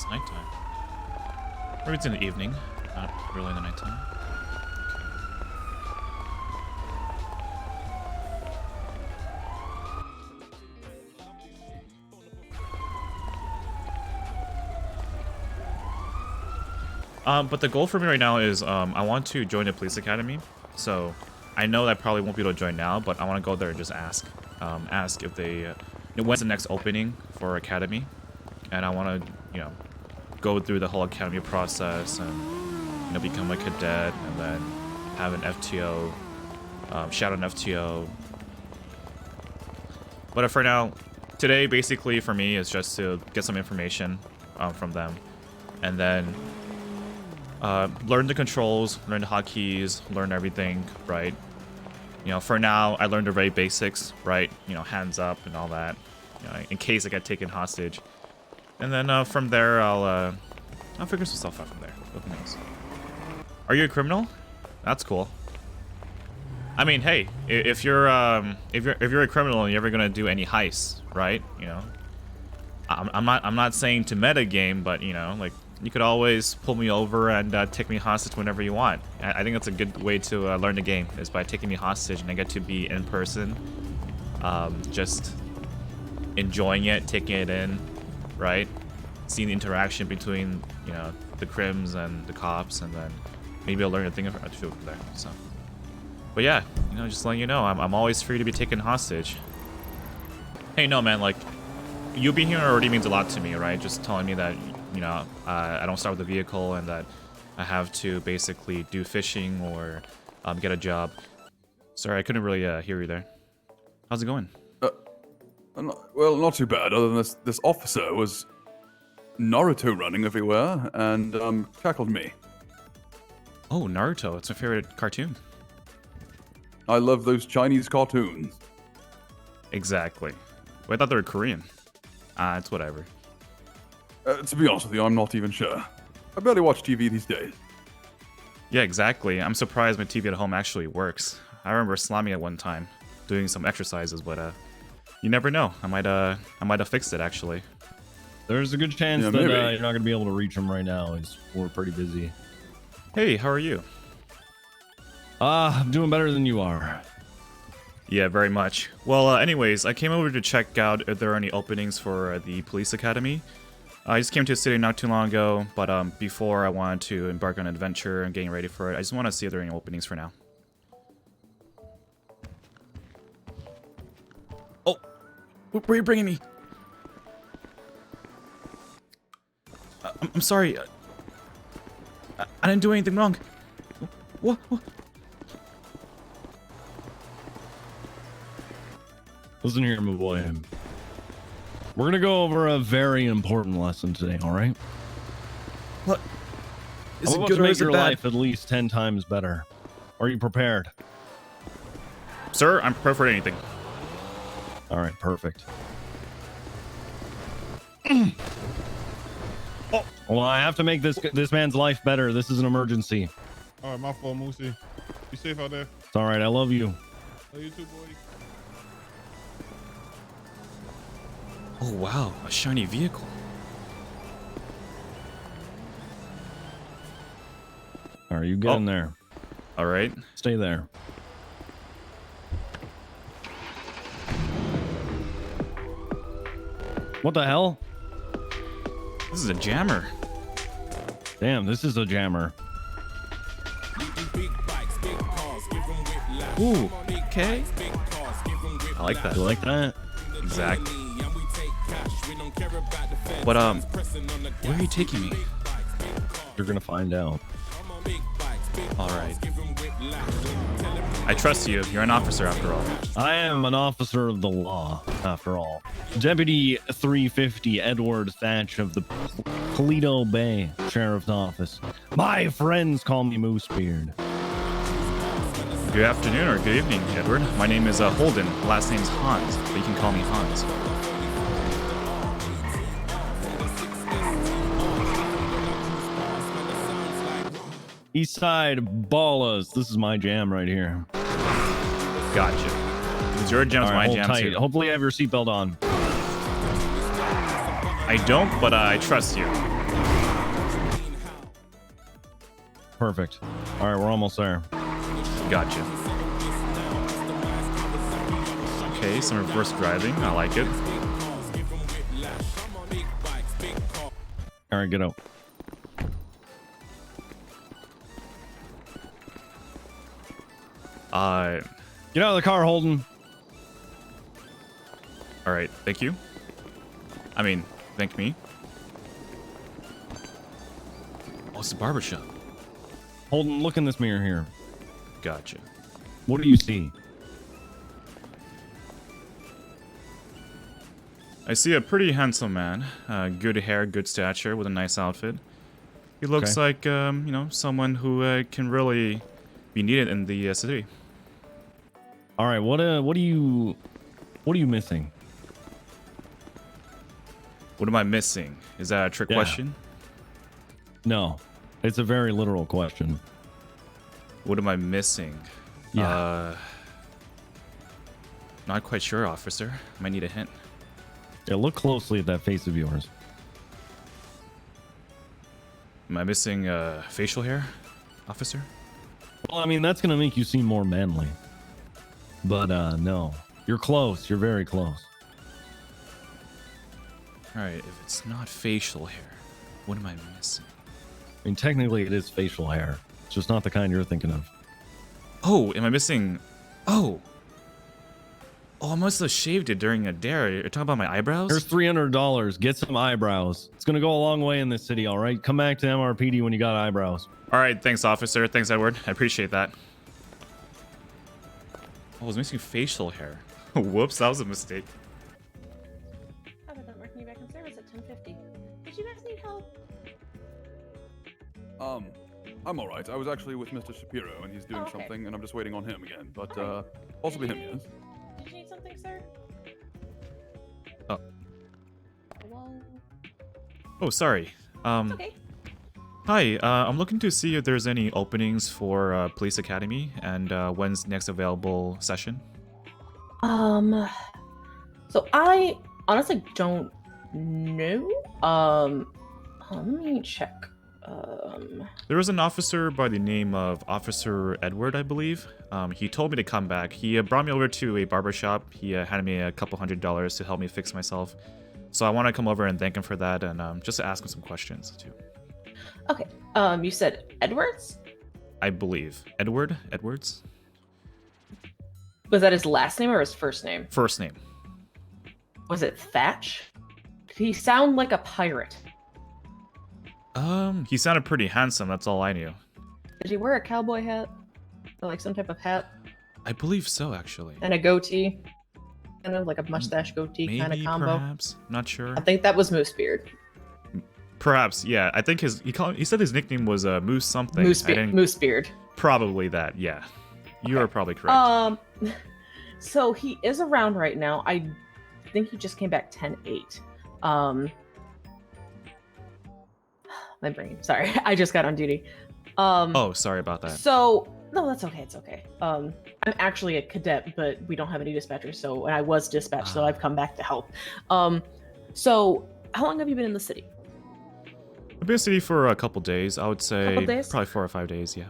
It's nighttime. Maybe it's in the evening, not really in the nighttime. But the goal for me right now is I want to join the police academy. So I know that I probably won't be able to join now, but I want to go there and just ask. Ask if they, when's the next opening for academy, and I want to, go through the whole academy process and, become a cadet and then have an FTO, shout out an FTO. But for now, today basically for me is just to get some information from them, and then learn the controls, learn the hotkeys, learn everything, right? For now, I learned the very basics, right? Hands up and all that, in case I get taken hostage. And then from there, I'll figure some stuff out from there. Who knows? Are you a criminal? That's cool. I mean, hey, if you're a criminal and you're ever gonna do any heists, right? I'm not saying to meta game, but like, you could always pull me over and take me hostage whenever you want. I think that's a good way to learn the game, is by taking me hostage, and I get to be in person, just enjoying it, taking it in, right? Seeing the interaction between, the crims and the cops, and then maybe I'll learn a thing or two from there. So, but yeah, just letting you know, I'm always free to be taken hostage. Hey, no, man, like, you being here already means a lot to me, right? Just telling me that, I don't start with a vehicle and that I have to basically do fishing or get a job. Sorry, I couldn't really hear you there. How's it going? Well, not too bad. Other than this officer was Naruto running everywhere and tackled me. Oh, Naruto. It's my favorite cartoon. I love those Chinese cartoons. Exactly. Well, I thought they were Korean. It's whatever. To be honest with you, I'm not even sure. I barely watch TV these days. Yeah, exactly. I'm surprised my TV at home actually works. I remember slamming it one time, doing some exercises, but you never know. I might have fixed it actually. There's a good chance that you're not gonna be able to reach him right now. We're pretty busy. Hey, how are you? I'm doing better than you are. Yeah, very much. Well, anyways, I came over to check out if there are any openings for the police academy. I just came to the city not too long ago, but before I wanted to embark on an adventure and getting ready for it, I just want to see if there are any openings for now. Oh, where are you bringing me? I'm sorry. I didn't do anything wrong. What? Listen here, my boy. We're gonna go over a very important lesson today, all right? What? Is I'm it about good to or make is it your bad? life at least 10 times better. Are you prepared? Sir, I'm prepared for anything. All right, perfect. Oh. Well, I have to make this man's life better. This is an emergency. All right, my fault, Moosey. Be safe out there. It's all right. I love you. Love you too, boy. Oh wow, a shiny vehicle. All right, you get in there. All right. Stay there. What the hell? This is a jammer. Damn, this is a jammer. Ooh, okay. I like that. You like that? Exactly. But where are you taking me? You're gonna find out. All right. I trust you. You're an officer after all. I am an officer of the law, after all. Deputy 350 Edward Thatch of the Paleto Bay Sheriff's Office. My friends call me Moosebeard. Good afternoon or good evening, Edward. My name is Holden. Last name's Hans, but you can call me Hans. East Side Ballas. This is my jam right here. Gotcha. It's your jam's All right, my hold jam tight. too. Hopefully you have your seatbelt on. I don't, but I trust you. Perfect. All right, we're almost there. Gotcha. Okay, some reverse driving. I like it. All right, get out. Get out of the car, Holden. All right. Thank you. I mean, thank me. Oh, it's the barber shop. Holden, look in this mirror here. Gotcha. What do you see? I see a pretty handsome man. Good hair, good stature, with a nice outfit. He looks like, you know, someone who can really be needed in the city. All right, what are you missing? What am I missing? Is that a trick question? No, it's a very literal question. What am I missing? Yeah. Not quite sure, officer. Might need a hint. Yeah, look closely at that face of yours. Am I missing facial hair, officer? Well, I mean, that's going to make you seem more manly. But no, you're close. You're very close. Alright, if it's not facial hair, what am I missing? I mean, technically it is facial hair. It's just not the kind you're thinking of. Oh, am I missing... Oh! Oh, I must have shaved it during a dare. You're talking about my eyebrows? Here's $300. Get some eyebrows. It's going to go a long way in this city, all right? Come back to MRPD when you got eyebrows. Alright, thanks, officer. Thanks, Edward. I appreciate that. Oh, I was missing facial hair. Whoops, that was a mistake. How about that working you back in service at 10:50? Did you guys need help? I'm all right. I was actually with Mr. Shapiro, and he's doing okay. something, and I'm just waiting on him again. But Alright. possibly him, yes. Did you need something, sir? Oh. Hello? Oh, sorry. Okay. Hi, I'm looking to see if there's any openings for Police Academy, and when's next available session? So I honestly don't know. Let me check. There was an officer by the name of Officer Edward, I believe. He told me to come back. He brought me over to a barber shop. He handed me a couple $100 to help me fix myself. So I want to come over and thank him for that, and just to ask him some questions too. Okay. You said Edwards? I believe Edwards. Was that his last name or his first name? First name. Was it Thatch? Did he sound like a pirate? He sounded pretty handsome. That's all I knew. Did he wear a cowboy hat? Or like some type of hat? I believe so, actually. And a goatee? Kind of like a mustache goatee kind of Maybe, combo? perhaps. Not sure. I think that was Moosebeard. Perhaps, yeah. I think he said his nickname was Moose something. Moosebeard. Probably that, yeah. You are probably correct. So he is around right now. I think he just came back 10-8. My brain. Sorry, I just got on duty. Oh, sorry about that. So no, that's okay. It's okay. I'm actually a cadet, but we don't have any dispatchers. So and I was dispatched, so I've come back to help. So how long have you been in the city? I've been in the city for a couple days. I would say Couple days? probably 4 or 5 days, yeah.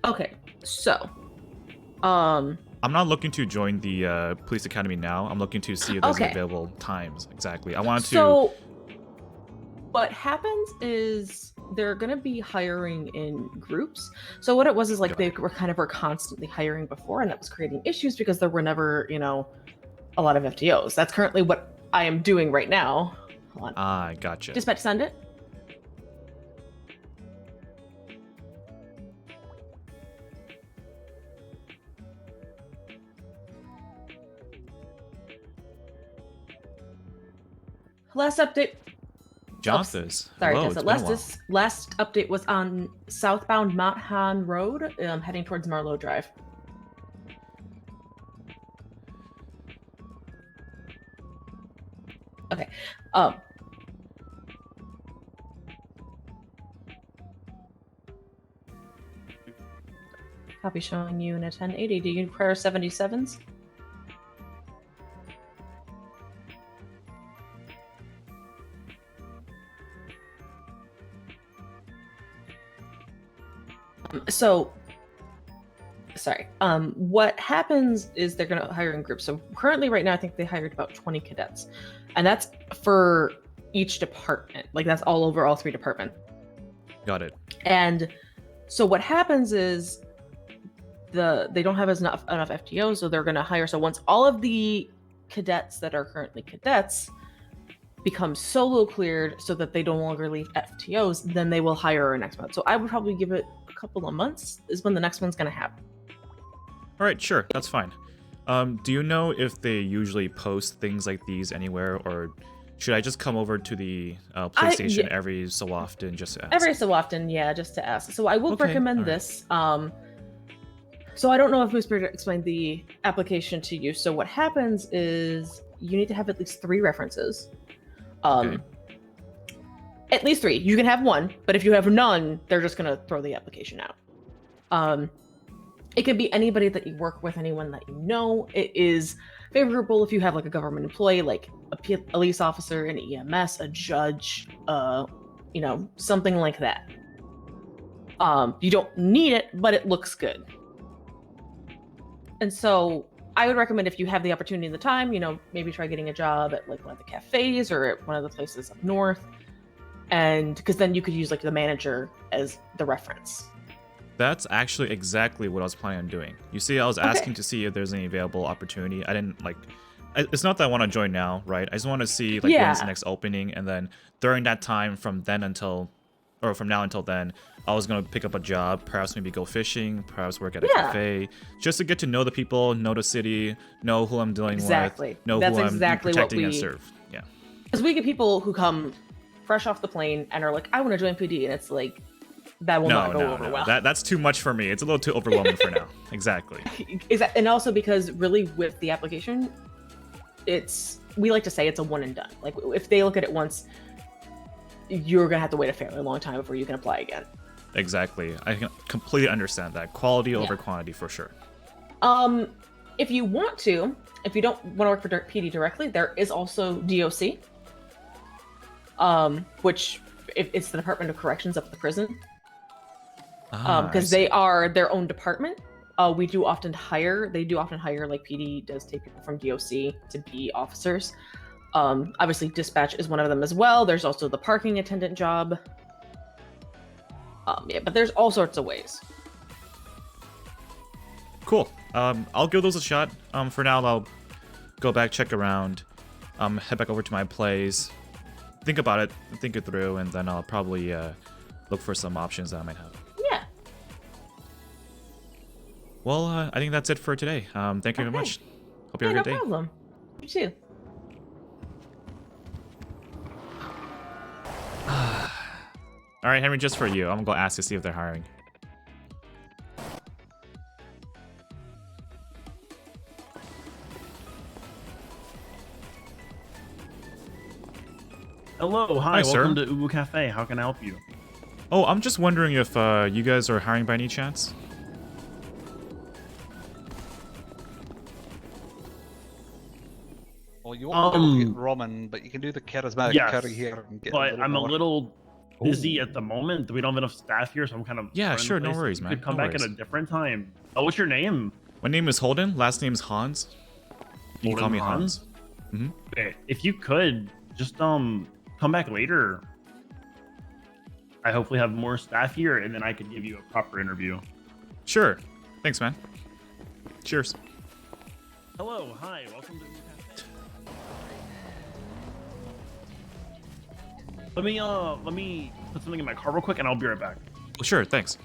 Okay, so I'm not looking to join the police academy now. I'm looking to see if there's Okay. available times. Exactly. I wanted to. So what happens is they're gonna be hiring in groups. So what it was is like they were constantly hiring before, and that was creating issues because there were never, a lot of FTOs. That's currently what I am doing right now. Hold on. Ah, gotcha. Dispatch, send it. Last update. Jonathan's. Sorry, Hello, Tessa. it's been a while. Last update was on southbound Mount Han Road, heading towards Marlowe Drive. Okay. Copy showing you in a 1080. Do you need prayer 77s? So, sorry. What happens is they're going to hire in groups. So currently, right now, I think they hired about 20 cadets, and that's for each department. Like that's all over all 3 departments. Got it. And so what happens is they don't have enough FTOs, so they're going to hire. So once all of the cadets that are currently cadets become solo cleared so that they no longer leave FTOs, then they will hire our next month. So I would probably give it a couple of months is when the next one's going to happen. All right, sure, that's fine. Do you know if they usually post things like these anywhere, or should I just come over to the PlayStation every so often just to ask? Every so often, yeah, just to ask. So I will recommend all right. this. So I don't know if Moose explained the application to you. So what happens is you need to have at least 3 references. Okay. At least 3. You can have 1, but if you have none, they're just gonna throw the application out. It could be anybody that you work with, anyone that you know. It is favorable if you have like a government employee, like a police officer, an EMS, a judge, something like that. You don't need it, but it looks good. And so I would recommend, if you have the opportunity and the time, maybe try getting a job at like one of the cafes or at one of the places up north. And because then you could use like the manager as the reference. That's actually exactly what I was planning on doing. You see, I was asking to see if there's any available opportunity. I didn't it's not that I want to join now, right? I just want to see when's the next opening, and then during that time from now until then, I was going to pick up a job, perhaps maybe go fishing, perhaps work at a cafe, just to get to know the people, know the city, know who I'm dealing with, know who I'm protecting and serve. Yeah. Because we get people who come fresh off the plane and are like, I want to join PD, and it's like, that will not go over well. That's too much for me. It's a little too overwhelming for now. Exactly. And also because really with the application, we like to say it's a one and done. Like if they look at it once, you're gonna have to wait a fairly long time before you can apply again. Exactly. I can completely understand that. Quality over quantity for sure. If you don't want to work for PD directly, there is also DOC, which it's the Department of Corrections up at the prison. Because they are their own department. They do often hire, like PD does take people from DOC to be officers. Obviously dispatch is one of them as well. There's also the parking attendant job. But there's all sorts of ways. Cool. I'll give those a shot. For now, I'll go back, check around, head back over to my place, think about it, think it through, and then I'll probably look for some options that I might have. Yeah. Well, I think that's it for today. Thank you very much. Hope you have a good day. No problem. You too. All right, Henry, just for you, I'm gonna go ask to see if they're hiring. Hello, hi, sir. welcome to Ubu Cafe. How can I help you? Oh, I'm just wondering if you guys are hiring by any chance? Well, you won't get Roman, but you can do the charismatic curry here. And get but I'm more. a little busy at the moment. We don't have enough staff here, so I'm kind of... Yeah, sure, no worries, man. You could come no back worries. at a different time. Oh, what's your name? My name is Holden. Last name is Hans. You can call me Hans. Mm-hmm. Okay, if you could, just come back later. I hopefully have more staff here, and then I could give you a proper interview. Sure. Thanks, man. Cheers. Hello, hi, welcome to Ubu Cafe. Let me put something in my car real quick, and I'll be right back. Well, sure, thanks.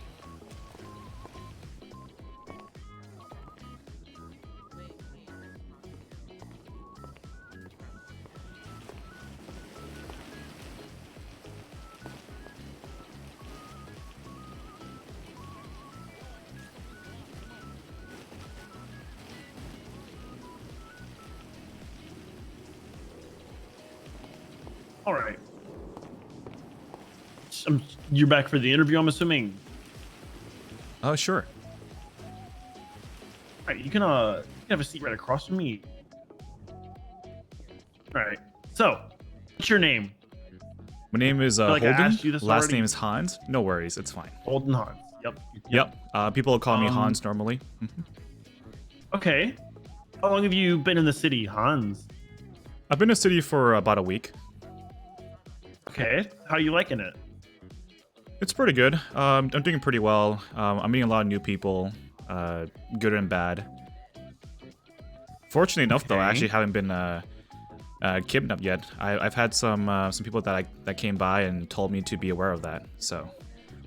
All right. You're back for the interview, I'm assuming. Oh, sure. All right, you can have a seat right across from me. All right. So, what's your name? My name is I Holden. asked you this Last already. name is Hans. No worries, it's fine. Holden Hans. Yep. People call me Hans normally. Okay. How long have you been in the city, Hans? I've been in the city for about a week. Okay. How are you liking it? It's pretty good. I'm doing pretty well. I'm meeting a lot of new people, good and bad. Fortunately enough, though, I actually haven't been kidnapped yet. I've had some people that came by and told me to be aware of that. So,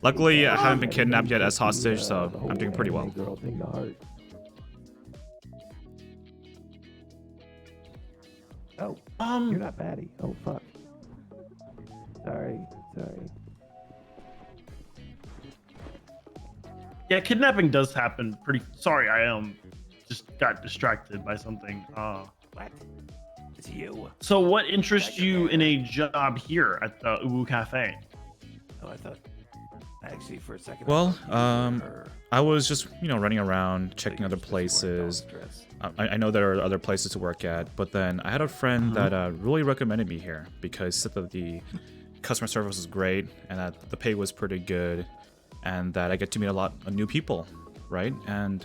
luckily, I haven't been kidnapped yet as hostage, so I'm doing pretty well. Oh, you're not Patty. Oh, fuck. Sorry. Yeah, kidnapping does happen pretty. Sorry, I just got distracted by something. What? It's you. So what interests you in a job here at the Uwu Cafe? Oh, I thought. Actually, for a second. Well, I was just running around, checking other places. I know there are other places to work at, but then I had a friend that really recommended me here because said that the customer service was great and that the pay was pretty good, and that I get to meet a lot of new people, right? And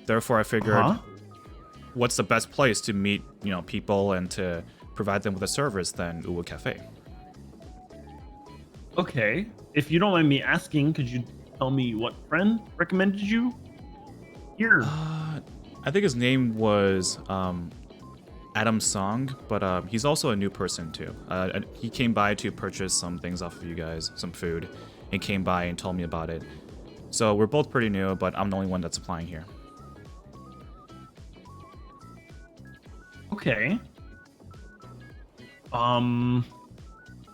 therefore, I figured, what's the best place to meet people and to provide them with a service than Uwu Cafe? Okay. If you don't mind me asking, could you tell me what friend recommended you here? I think his name was Adam Song, but he's also a new person too. He came by to purchase some things off of you guys, some food, and came by and told me about it. So we're both pretty new, but I'm the only one that's applying here. Okay.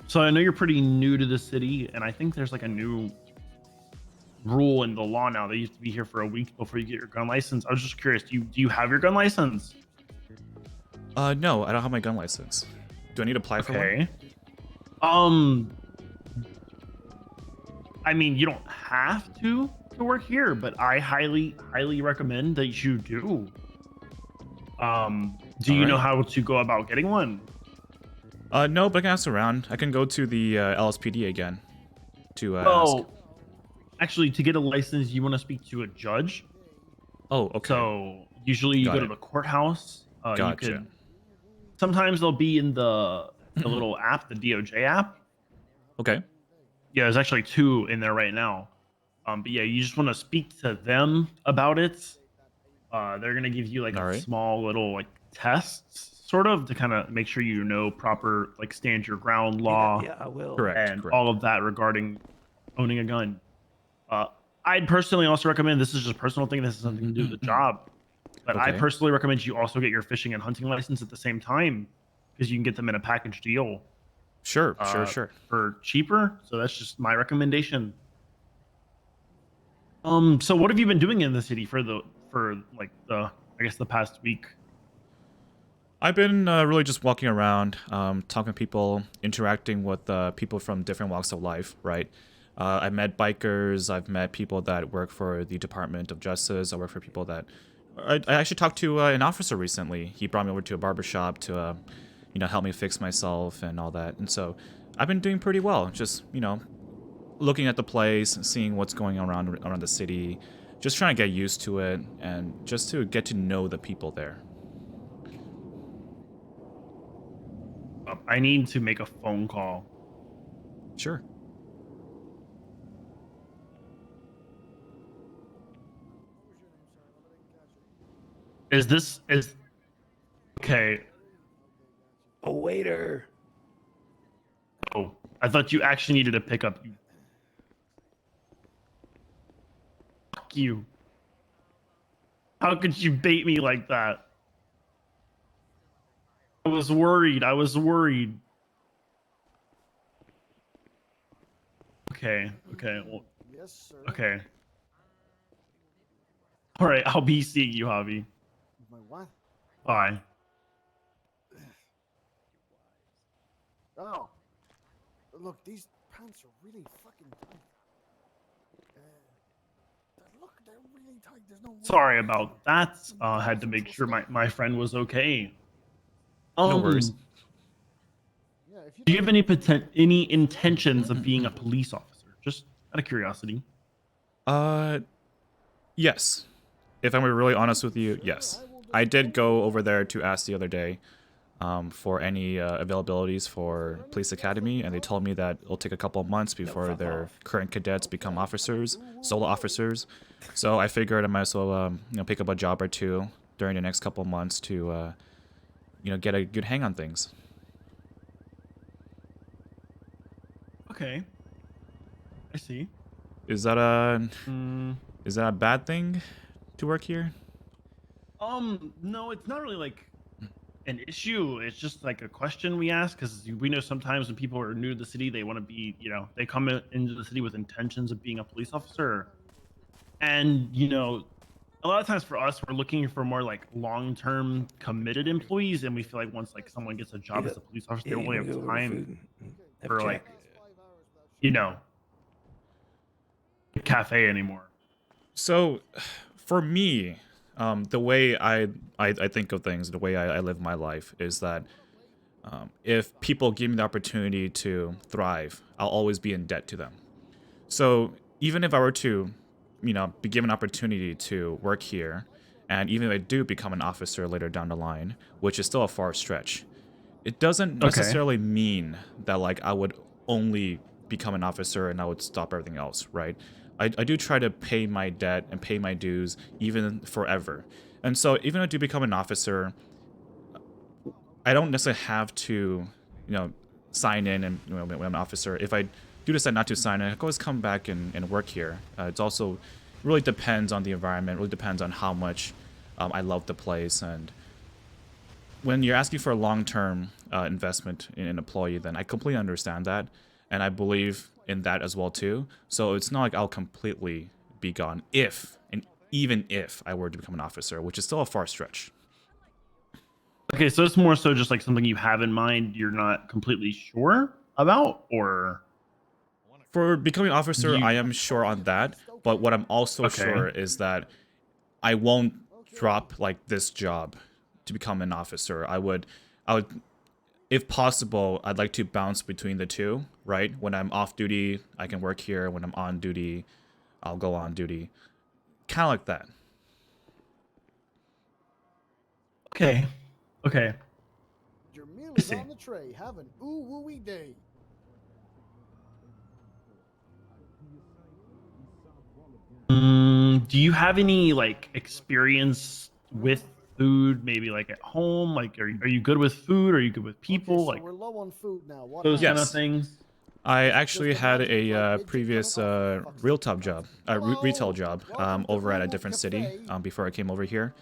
So I know you're pretty new to the city, and I think there's like a new rule in the law now that you have to be here for a week before you get your gun license. I was just curious, do you have your gun license? No, I don't have my gun license. Do I need to apply for one? Okay. I mean, you don't have to work here, but I highly recommend that you do. Do you know how to go about getting one? No, but I can ask around. I can go to the LSPD again to Oh, ask. actually, to get a license, you want to speak to a judge. Oh, okay. So usually you Got go it. to the courthouse. Gotcha. Sometimes they'll be in the little app, the DOJ app. Okay. Yeah, there's actually 2 in there right now. But yeah, you just want to speak to them about it. They're gonna give you like a small little like tests, sort of, to kind of make sure you know proper like stand your ground law. Yeah, I will. Correct. All of that regarding owning a gun. I'd personally also recommend, this is just a personal thing, this has something to do with the job, but I personally recommend you also get your fishing and hunting license at the same time, because you can get them in a package deal. Sure. For cheaper. So that's just my recommendation. So what have you been doing in the city for I guess the past week? I've been really just walking around, talking to people, interacting with people from different walks of life, right? I've met bikers, I've met people that work for the Department of Justice, I work for people that... I actually talked to an officer recently. He brought me over to a barber shop to, help me fix myself and all that. And so I've been doing pretty well, just, looking at the place, seeing what's going on around the city, just trying to get used to it, and just to get to know the people there. I need to make a phone call. Sure. Is okay? A waiter. Oh, I thought you actually needed to pick up. Fuck you. How could you bait me like that? I was worried. Okay. Well, Yes, sir. okay. All right. I'll be seeing you, Javi. My what? Bye. Oh. Look, these pants are really fucking tight. Look, they're really tight. There's no way. Sorry about that. Had to make sure my friend was okay. No worries. Yeah, if Do you have any intentions of being a police officer? Just out of curiosity. Yes. If I'm really honest with you, yes. I did go over there to ask the other day for any availabilities for Police Academy, and they told me that it'll take a couple of months before their current cadets become officers, solo officers. So I figured I might as well, pick up a job or two during the next couple of months to, get a good hang on things. Okay. I see. Is that a bad thing to work here? No, it's not really like an issue. It's just like a question we ask because we know sometimes when people are new to the city, they want to be, they come into the city with intentions of being a police officer. And, a lot of times for us, we're looking for more like long-term committed employees. And we feel like once like someone gets a job as a police officer, they don't really have time for like, the cafe anymore. So for me, the way I think of things, the way I live my life is that if people give me the opportunity to thrive, I'll always be in debt to them. So even if I were to, be given an opportunity to work here, and even if I do become an officer later down the line, which is still a far stretch, it doesn't necessarily mean that like I would only become an officer and I would stop everything else, right? I do try to pay my debt and pay my dues even forever. And so even if I do become an officer, I don't necessarily have to, sign in and when I'm an officer. If I do decide not to sign in, I can always come back and work here. It's also really depends on the environment, really depends on how much I love the place. And when you're asking for a long-term investment in an employee, then I completely understand that. And I believe in that as well too. So it's not like I'll completely be gone even if I were to become an officer, which is still a far stretch. Okay, so it's more so just like something you have in mind you're not completely sure about, or? For becoming an officer, I am sure on that. But what I'm also sure is that I won't drop like this job to become an officer. I would, if possible, I'd like to bounce between the two, right? When I'm off duty, I can work here. When I'm on duty, I'll go on duty. Kind of like that. Okay. Your meal is on the tray. Have an ooh-woo-wee day. Do you have any like experience with food, maybe like at home? Like, are you good with food? Are you good with people? So like we're low on food now. What those kind of Yes. things. I actually had a previous retail job over at a different city before I came over here.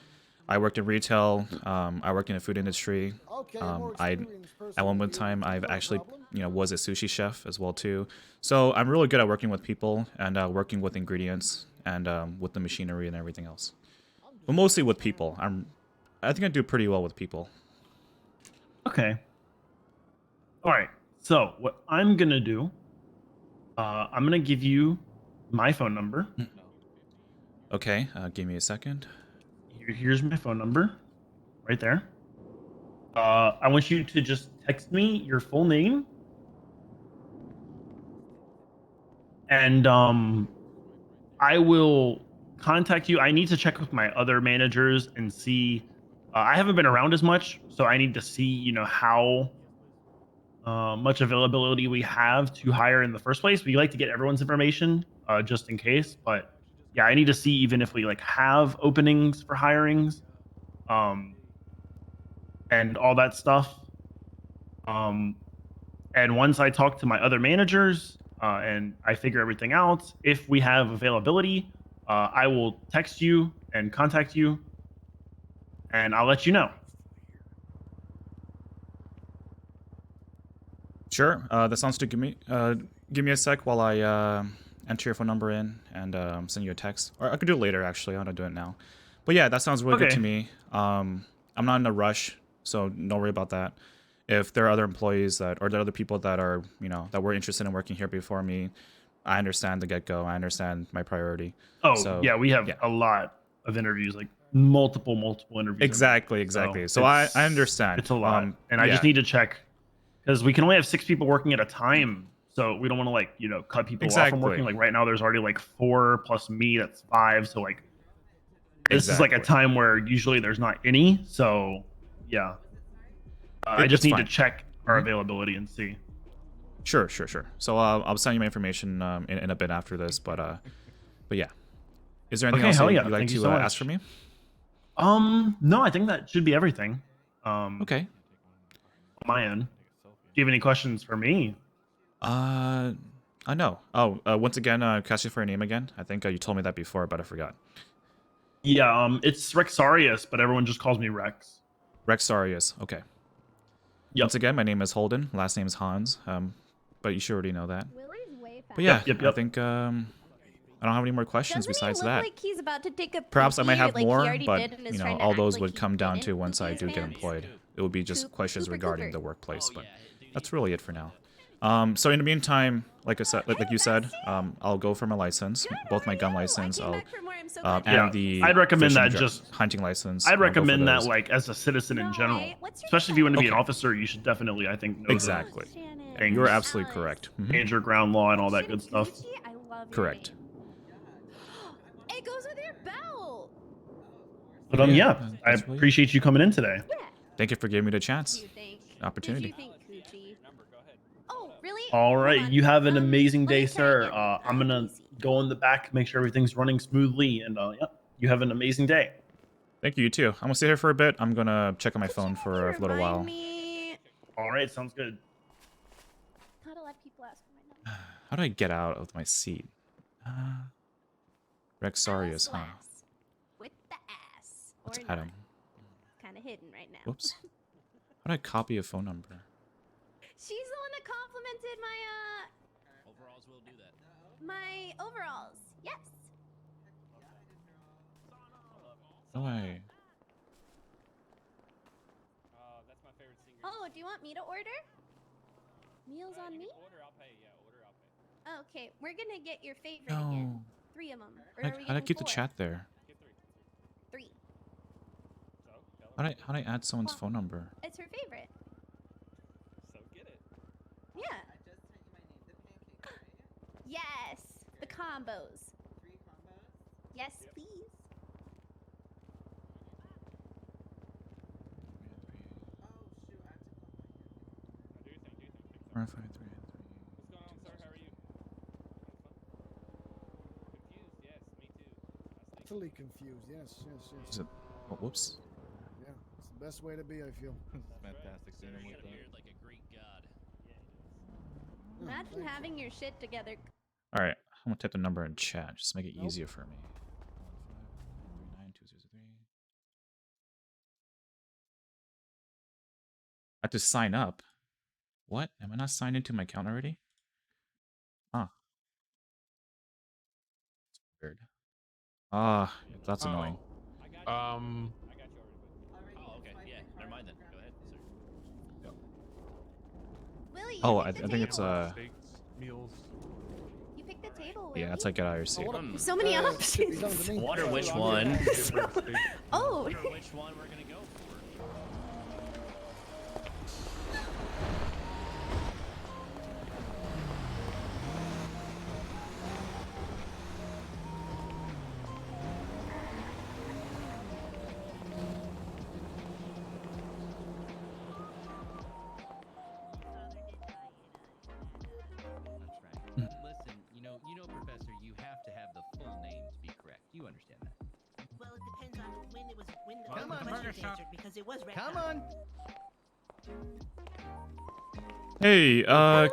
I worked in retail. I worked in the food industry. At one time I've actually was a sushi chef as well too. So I'm really good at working with people and working with ingredients and with the machinery and everything else. But mostly with people. I think I do pretty well with people. Okay. All right. So what I'm gonna do, I'm gonna give you my phone number. Okay, give me a second. Here's my phone number, right there. I want you to just text me your full name, and I will contact you. I need to check with my other managers and see. I haven't been around as much, so I need to see, how much availability we have to hire in the first place. We like to get everyone's information just in case, but yeah, I need to see even if we like have openings for hirings, and all that stuff. And once I talk to my other managers and I figure everything out, if we have availability, I will text you and contact you, and I'll let you know. Sure, that sounds good. Give me a sec while I enter your phone number in and send you a text. Or I could do it later, actually. I don't do it now. But yeah, that sounds really good to me. I'm not in a rush, so don't worry about that. If there are other employees or there are other people that are, that were interested in working here before me, I understand the get-go. I understand my priority. Oh, so, yeah, we have a lot of interviews, like multiple interviews. Exactly. So I understand. It's a lot. And I just need to check, because we can only have 6 people working at a time. So we don't want to like, you know, cut people off from working. Like right now there's already like 4 plus me, that's 5. So like this is like a time where usually there's not any. So yeah. I just need to check our availability and see. Sure. So I'll send you my information in a bit after this, but yeah. Is there anything else you'd like to ask from me? No, I think that should be everything. Okay. On my end. Do you have any questions for me? I know. Oh, once again, can I ask you for your name again? I think you told me that before, but I forgot. Yeah, it's Rexarius, but everyone just calls me Rex. Rexarius. Okay. Yep. Once again, my name is Holden. Last name is Hans. But you should already know that. But yeah, I think I don't have any more questions besides that. Like he's about to take a Perhaps I might have more, but you know, all those would come down to once I do get employed. It would be just questions regarding the workplace, but that's really it for now. So in the meantime, like I said, like you said, I'll go for my license, both my gun license, and the I'd recommend that just hunting license. I'd recommend that like as a citizen in general, especially if you want to be an officer, you should definitely, I think, know exactly. You're absolutely correct. Danger, ground law, and all that good stuff. Correct. It goes with your belt. But yeah, I appreciate you coming in today. Thank you for giving me the chance, opportunity. Oh, really? All right, you have an amazing day, sir. I'm gonna go in the back, make sure everything's running smoothly, and yeah, you have an amazing day. Thank you. You too. I'm gonna stay here for a bit. I'm gonna check on my phone for a little while. All right, sounds good. How to let people ask for my number. How do I get out of my seat? Rexarius, huh? With the ass. Let's add him. Kind of hidden right now. Whoops. How do I copy a phone number? She's the one that complimented my overalls. Will do that. My overalls. Yes. How do I? That's my favorite singer. Oh, do you want me to order? Meals on me? Order, I'll pay. Yeah, order, I'll pay. Okay, we're gonna get your favorite No. again. 3 of them. Or are we How do I keep the getting chat there? 3. How do I add someone's phone number? It's her favorite. So get it. Yeah. Yes, the combos. 3 combos? Yes, please. Four, 5, 3, 3. What's going on, sir? How are you? Confused? Yes, me too. Totally confused. Yes. Is it? Oh, whoops. Yeah, it's the best way to be, I feel. Fantastic seeing him with them. Like a Greek god. Imagine having your shit together. All right, I'm gonna type the number in chat. Just make it easier for me. 1539203. I have to sign up. What? Am I not signed into my account already? Huh. That's weird. That's annoying. Oh, okay. Yeah, never mind then. Go ahead, sir. Willie, Oh, I think it's Steaks, meals. You picked the table. yeah, it's like at IRC. So many options. Wonder which one. Oh. Wonder which one we're gonna go for. Listen, you know, Professor, you have to have the full name to be correct. You understand that? Well, it depends on when the Come on, question Barber was Shop. answered, because it was Come on. Hey,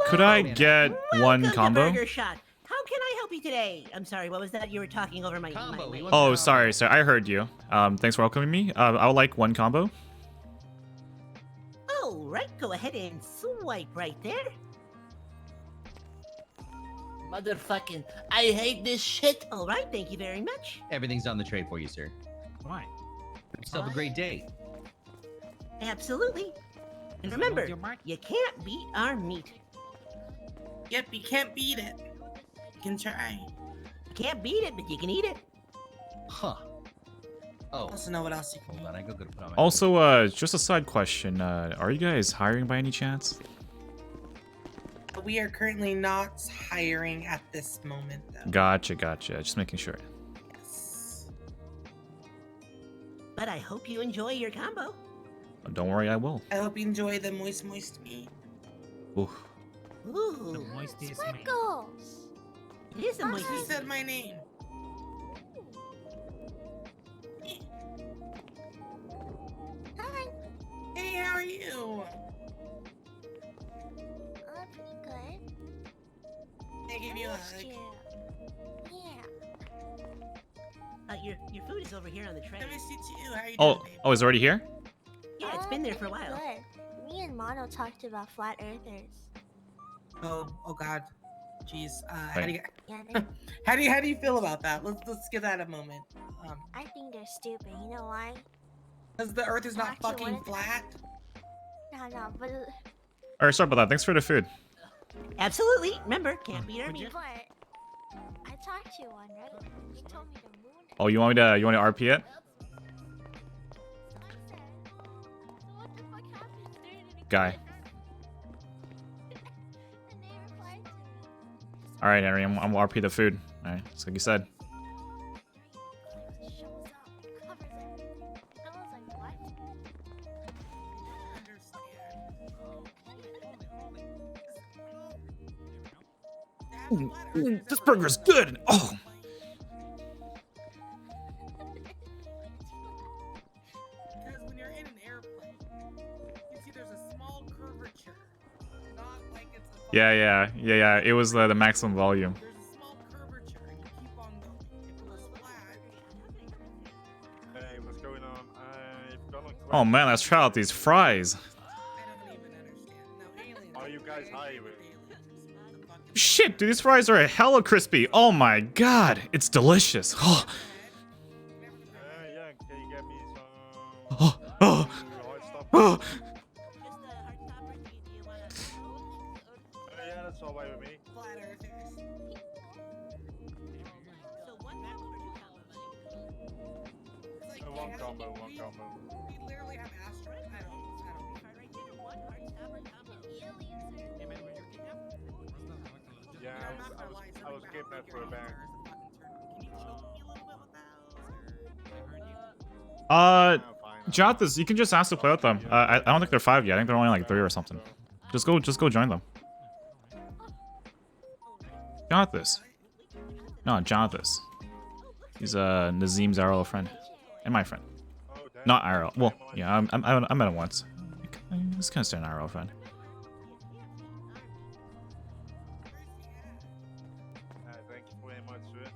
could I get one Welcome combo? to Barber Shop. How can I help you today? I'm sorry, what was that? You were talking over my Combo, my- we my- want Oh, sorry. I heard you. Thanks for welcoming me. I would like one combo. Oh, right. Go ahead and swipe right there. Motherfucking, I hate this shit. All right, thank you very much. Everything's on the tray for you, sir. Why? Still have a great day. Absolutely. And remember, you can't beat our meat. Yep, you can't beat it. You can try. You can't beat it, but you can eat it. Huh. Oh. Also know what else you can Hold on, I go put on my Also, just a side question. Are you guys hiring by any chance? We are currently not hiring at this moment, though. Gotcha. Just making sure. Yes. But I hope you enjoy your combo. Don't worry, I will. I hope you enjoy the moist meat. Ooh. Ooh. The moistest man. Sprinkles. It is a moist Who meat. said my name? Hi. Hey, how are you? Pretty good. They give you a Missed hug. you. Yeah. Your food is over here on the tray. I missed you too. How are you Oh, doing, babe? oh, it's already here? Yeah, it's been there for a Pretty while. Good. Me and Mono talked about flat earthers. Oh God. Jeez. How Right. do you Yeah, they, how do you feel about that? Let's give that a moment. I think they're stupid. You know why? Because the Earth is not Actually, fucking what- flat. No, but Alright, sorry about that. Thanks for the food. Absolutely. Remember, can't beat our but meat. I talked to one, right? He told me the moon. Oh, you want me to RP it? What the fuck happened? There didn't Guy. And they replied to me. Alright, Henry, I'm RP the food. Alright, just like you said. Shows up, covers everything. I was like, what? This burger's good! Oh! Because when you're in an airplane, you see there's a small curvature. Not like it's a Yeah. It was the maximum volume. There's a small curvature and you keep on going. If it was flat, Hey, what's going on? I've got a Oh man, let's try out these fries. I don't even understand. No, aliens. Are you guys high with? Shit, dude, these fries are hella crispy. Oh my god, it's delicious. Oh, Yeah, can you get me some oh, oh, hard stuff? oh. Yeah, that's all right with me. Flat earthers. It's like, One yeah, combo. we literally have asteroids. I don't Yeah, I was kidnapped for a bank. Can you choke me a little bit with those? Jothis, you can just ask to play with them. I don't think they're 5 yet. I think they're only like 3 or something. Just go join them. Jothis. No, Jothis. He's Nazim's IRL friend. And my friend. Not IRL. Well, yeah, I met him once. He's kind of still an IRL friend. Thank you very much, sir.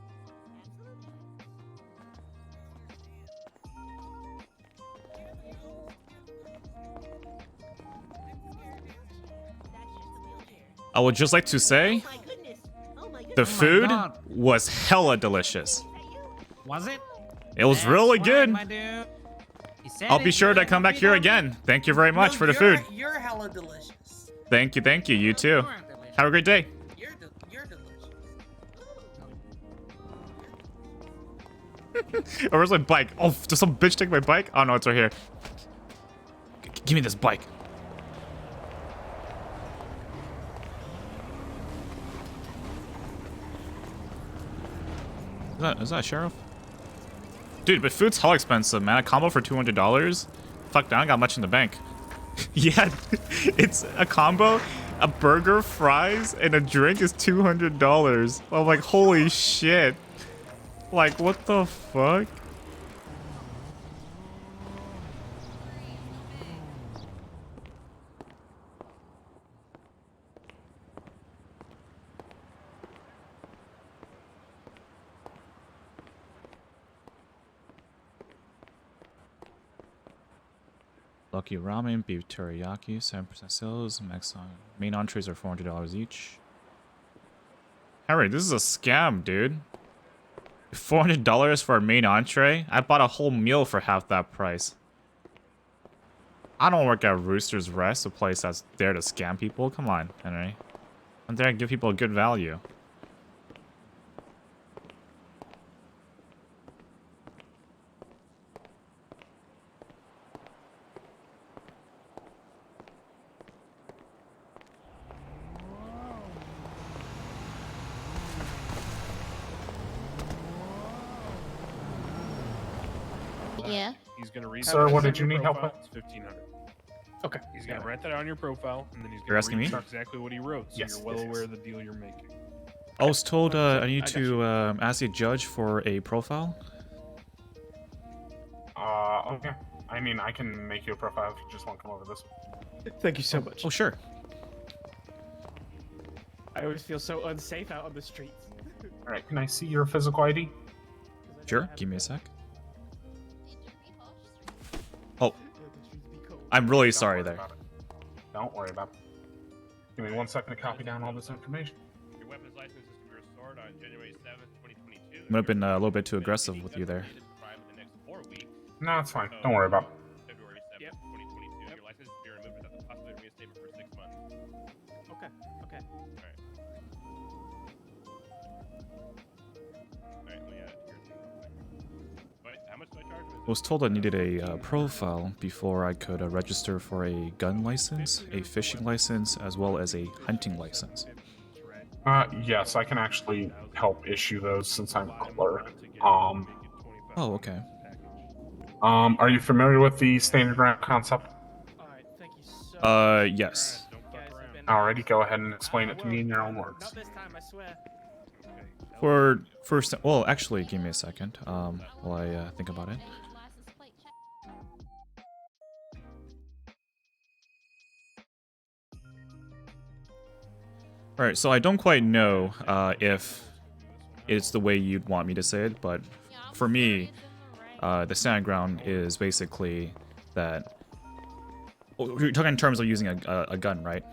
I would just like to say, the food was hella delicious. Was it? It was really good. My dude. You said I'll be it, sure to man. come back here again. Thank you very much No, for the you're- food. You're hella delicious. Thank you. You too. Have a great day. You're delicious. Oh, where's my bike? Oh, does some bitch take my bike? Oh no, it's right here. Give me this bike. Is that a sheriff? Dude, but food's hell expensive, man. A combo for $200? Fuck, I don't got much in the bank. Yeah, it's a combo. A burger, fries, and a drink is $200. I'm like, holy shit. Like, what the fuck? Lucky ramen, beef teriyaki, 7% sales, max on main entrees are $400 each. Harry, this is a scam, dude. $400 for a main entree? I bought a whole meal for half that price. I don't work at Rooster's Rest, a place that's there to scam people. Come on, Henry. I'm there to give people a good value. Yeah. He's gonna read. Sir, what that did you on your need help profile. with? It's 1,500. Okay. He's gonna write that on your profile, and then he's You're gonna asking read me? exactly what he wrote, so Yes, you're well yes, aware yes. of the deal you're making. I was told I need to ask the judge for a profile. Okay. I mean, I can make you a profile if you just want to come over this way. Thank you so much. Oh, sure. I always feel so unsafe out on the streets. All right. Can I see your physical ID? Sure. Give me a sec. Oh. I'm really sorry there. Don't worry about it. Give me 1 second to copy down all this information. Your weapons license is to be restored on January 7th, 2022. I might have been a little bit too aggressive with you there. No, it's fine. Don't worry about it. February 7th, 2022. Your license will be removed without the possibility of reinstatement for 6 months. Okay. Okay. Alright. Alright, let me add it to your thing. Wait, how much do I charge? I was told I needed a profile before I could register for a gun license, a fishing license, as well as a hunting license. Yes, I can actually help issue those since I'm a clerk. Oh, okay. Are you familiar with the standard ground concept? Yes. Alrighty, go ahead and explain it to me in your own words. Not this time, I swear. For first, well, actually, give me a second. While I think about it. All right, so I don't quite know if it's the way you'd want me to say it, but for me, the standard ground is basically that. Well, you're talking in terms of using a gun, right?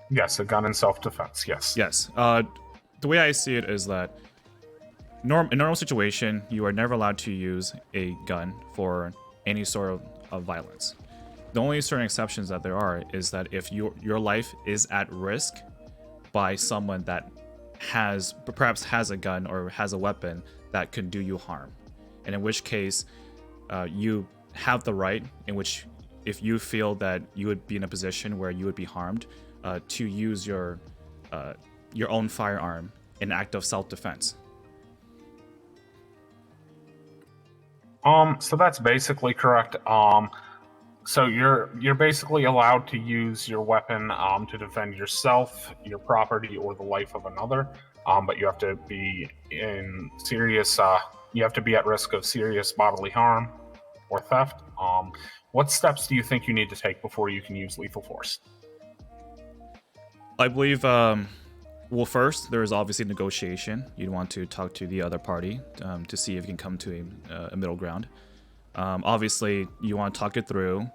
Yes, a gun in self-defense. Yes. Yes. The way I see it is that in a normal situation, you are never allowed to use a gun for any sort of violence. The only certain exceptions that there are is that if your life is at risk by someone that perhaps has a gun or has a weapon that could do you harm, and in which case you have the right, in which if you feel that you would be in a position where you would be harmed, to use your own firearm in act of self-defense. So that's basically correct. So you're basically allowed to use your weapon to defend yourself, your property, or the life of another. But you have to be in serious. You have to be at risk of serious bodily harm or theft. What steps do you think you need to take before you can use lethal force? I believe, well, first, there is obviously negotiation. You'd want to talk to the other party to see if you can come to a middle ground. Obviously, you want to talk it through.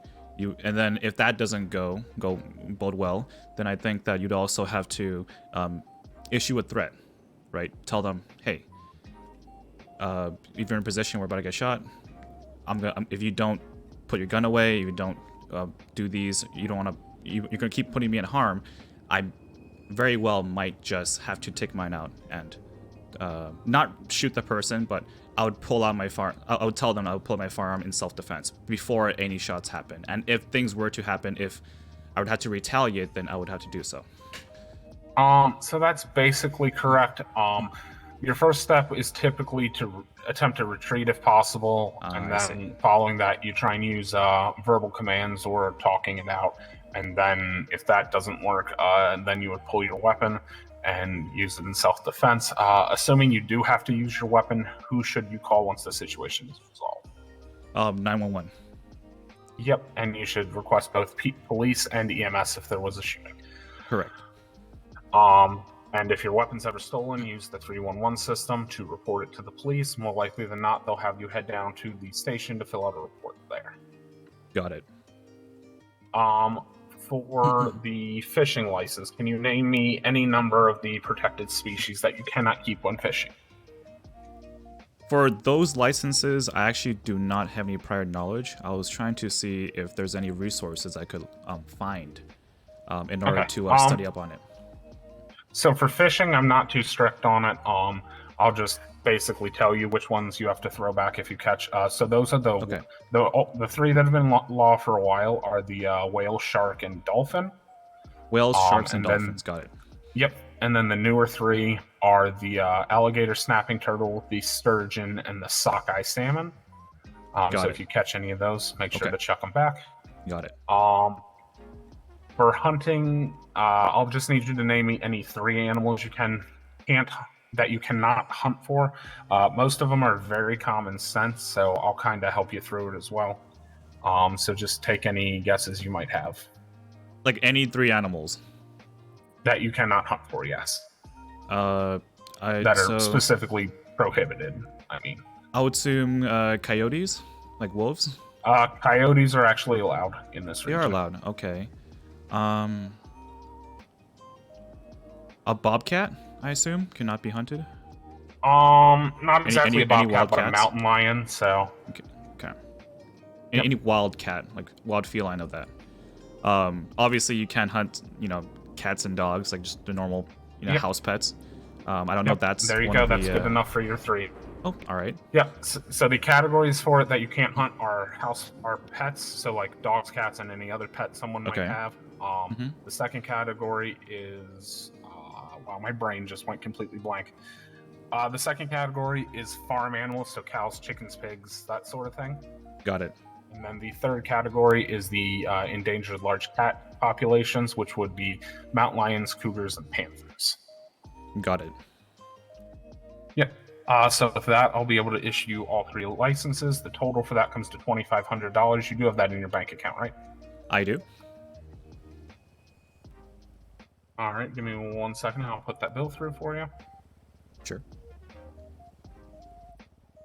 And then if that doesn't go bode well, then I think that you'd also have to issue a threat, right? Tell them, hey, if you're in a position where we're about to get shot, if you don't put your gun away, if you don't do these, you don't want to, you're going to keep putting me in harm, I very well might just have to take mine out and not shoot the person, but I would pull out my I would tell them I would pull out my firearm in self-defense before any shots happen. And if things were to happen, if I would have to retaliate, then I would have to do so. So that's basically correct. Your first step is typically to attempt to retreat if possible, and then following that, you try and use verbal commands or talking it out. And then if that doesn't work, then you would pull your weapon and use it in self-defense. Assuming you do have to use your weapon, who should you call once the situation is resolved? 911. Yep, and you should request both police and EMS if there was a shooting. Correct. And if your weapon's ever stolen, use the 311 system to report it to the police. More likely than not, they'll have you head down to the station to fill out a report there. Got it. For the fishing license, can you name me any number of the protected species that you cannot keep when fishing? For those licenses, I actually do not have any prior knowledge. I was trying to see if there's any resources I could find in order to study up on it. So for fishing, I'm not too strict on it. I'll just basically tell you which ones you have to throw back if you catch. So those are the three that have been law for a while are the whale, shark, and dolphin. Whales, sharks, and dolphins. Got it. Yep. And then the newer three are the alligator snapping turtle, the sturgeon, and the sockeye salmon. So if you catch any of those, make sure to chuck them back. Got it. For hunting, I'll just need you to name me any 3 animals you that you cannot hunt for. Most of them are very common sense, so I'll kind of help you through it as well. So just take any guesses you might have. Like any 3 animals that you cannot hunt for, yes. That are specifically prohibited. I would assume coyotes, like wolves. Coyotes are actually allowed in this region. They are allowed. Okay. A bobcat, I assume, cannot be hunted. Not exactly any a bobcat, but a wildcats? mountain lion. So. Okay. Any wild cat, like wild feline of that. Obviously you can't hunt, cats and dogs, like just the normal, house pets. I don't know if that's there you one go. of the, That's good enough for your 3. Oh, all right. Yeah. So the categories for it that you can't hunt are pets. So like dogs, cats, and any other pet someone might have. The second category is wow, my brain just went completely blank. The second category is farm animals, so cows, chickens, pigs, that sort of thing. Got it. And then the third category is the endangered large cat populations, which would be mountain lions, cougars, and panthers. Got it. Yep. So with that, I'll be able to issue you all 3 licenses. The total for that comes to $2,500. You do have that in your bank account, right? I do. All right. Give me 1 second. I'll put that bill through for you. Sure.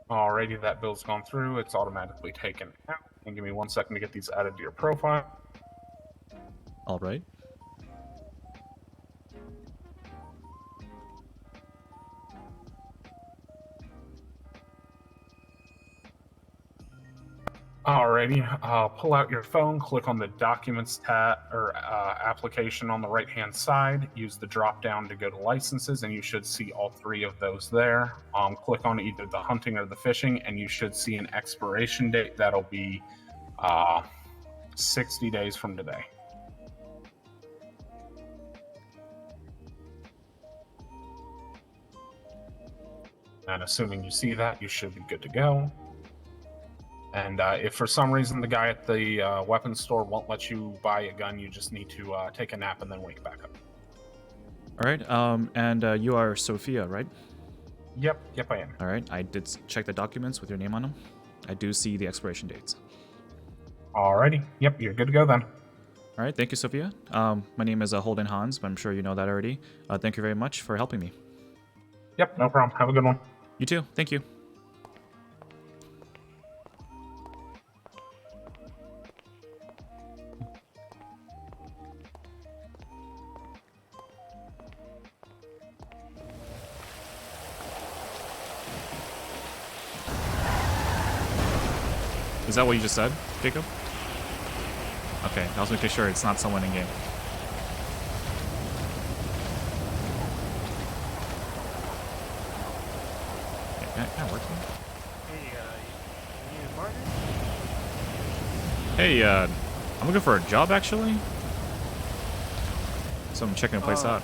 Alrighty, that bill's gone through. It's automatically taken out. And give me 1 second to get these added to your profile. All right. Alrighty, pull out your phone, click on the Documents tab or application on the right-hand side. Use the drop-down to go to Licenses, and you should see all 3 of those there. Click on either the hunting or the fishing, and you should see an expiration date. That'll be 60 days from today. And assuming you see that, you should be good to go. And if for some reason the guy at the weapons store won't let you buy a gun, you just need to take a nap and then wake back up. All right. And you are Sophia, right? Yep, I am. All right. I did check the documents with your name on them. I do see the expiration dates. Alrighty. Yep, you're good to go then. All right. Thank you, Sophia. My name is Holden Hans, but I'm sure you know that already. Thank you very much for helping me. Yep, no problem. Have a good one. You too. Thank you. Is that what you just said, Jacob? Okay, I was making sure it's not someone in game. Okay, can I work here? Hey, you need a partner? Hey, I'm looking for a job actually. So I'm checking a place out.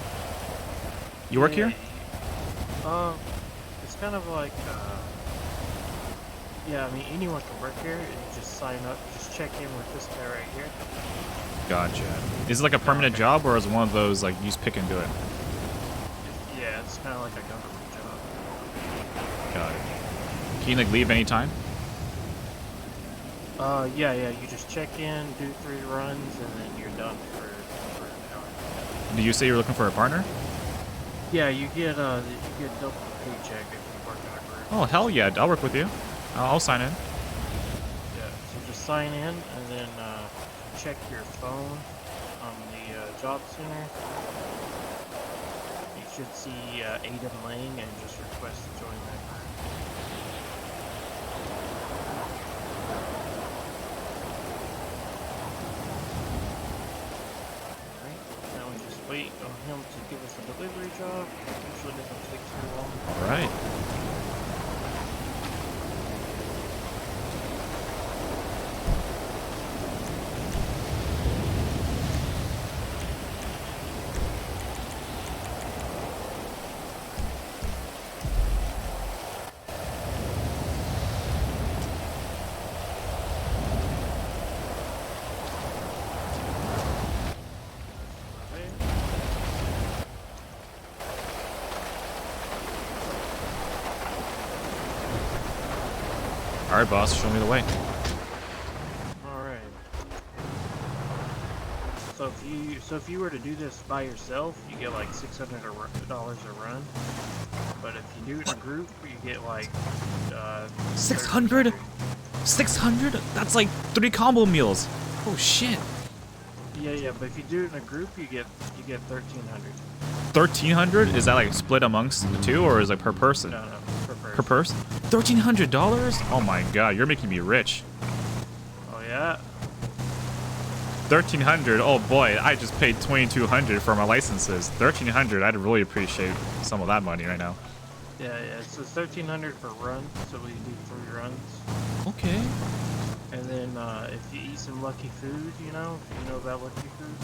You work here? It's kind of like, yeah, I mean, anyone can work here. You just sign up, just check in with this guy right here. Gotcha. Is it like a permanent job, or is it one of those like you just pick and do it? Yeah, it's kind of like a government job. Got it. Can you like leave anytime? Yeah, you just check in, do 3 runs, and then you're done for an hour. Did you say you were looking for a partner? Yeah, you get double paycheck if you work in a group. Oh hell yeah! I'll work with you. I'll sign in. Yeah, so just sign in and then check your phone on the job center. You should see Adam Lang and just request to join that group. Alright, now we just wait on him to give us a delivery job. It usually doesn't take too long. Alright. Alright, boss, show me the way. Alright. So if you were to do this by yourself, you get like $600 a run. But if you do it in a group, you get like 600? 600? That's like 3 combo meals. Oh shit. Yeah, but if you do it in a group, you get 1,300. 1,300? Is that like split amongst the two, or is it per person? No, per person. Per person? $1,300? Oh my god, you're making me rich. Oh yeah. 1,300. Oh boy, I just paid 2,200 for my licenses. 1,300. I'd really appreciate some of that money right now. Yeah. So it's 1,300 per run. So we do 3 runs. Okay. And then if you eat some lucky food, you know about lucky food.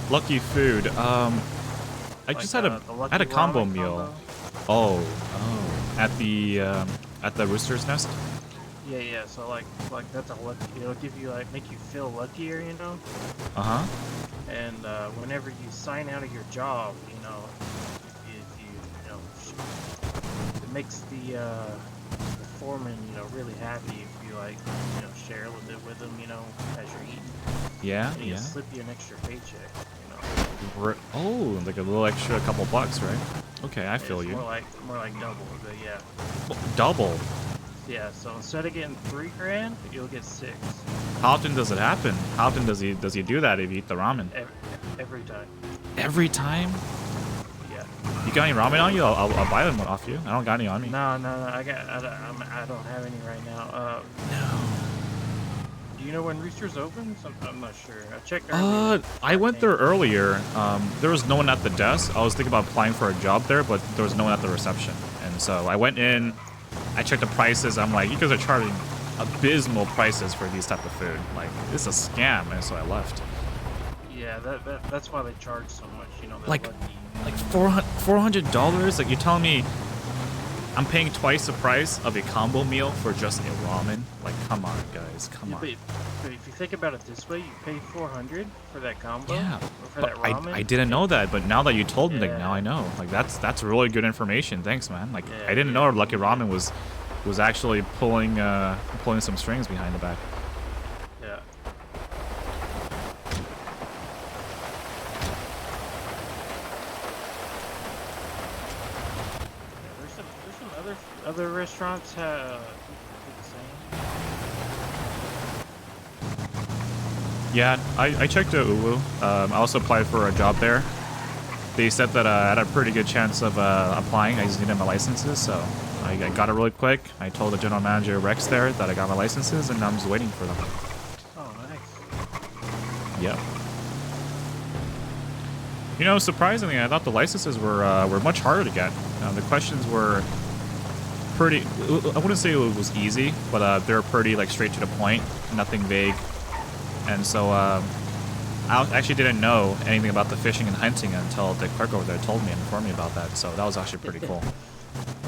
Lucky food. I just had a combo meal. Combo. Oh. At the Rooster's Nest. Yeah. So like that's a lucky. It'll give you make you feel luckier, you know. And whenever you sign out of your job, if you it makes the foreman really happy if you share a little bit with them, as you're eating. Yeah. And he'll slip you an extra paycheck, Oh, like a little extra couple bucks, right? Okay, I feel you. More like double, but yeah. Double. Yeah, so instead of getting $3,000, you'll get 6. How often does it happen? How often does he do that if you eat the ramen? Every time. Every time? Yeah. You got any ramen on you? I'll buy them off you. I don't got any on me. No. I don't have any right now. No. Do you know when Rooster's opens? I'm not sure. I checked earlier. I went there earlier. There was no one at the desk. I was thinking about applying for a job there, but there was no one at the reception. And so I went in. I checked the prices. I'm like, you guys are charging abysmal prices for these type of food. Like, this is a scam. And so I left. Yeah, that's why they charge so much. Like $400. Like, you're telling me I'm paying twice the price of a combo meal for just a ramen? Like, come on, guys, come on. But if you think about it this way, you pay $400 for that combo. Yeah, or for but that ramen. I didn't know that, but now that you told me, like, now I know. Like, that's really good information. Thanks, man. Like, I didn't know Lucky Ramen was actually pulling some strings behind the back. Yeah. There's some other restaurants do the same. Yeah, I checked out Uwu. I also applied for a job there. They said that I had a pretty good chance of applying. I just needed my licenses, so I got it really quick. I told the general manager Rex there that I got my licenses, and I'm just waiting for them. Oh, nice. Yep. Surprisingly, I thought the licenses were much harder to get. The questions were pretty. I wouldn't say it was easy, but they were pretty straight to the point, nothing vague. And so I actually didn't know anything about the fishing and hunting until the clerk over there told me and informed me about that. So that was actually pretty cool.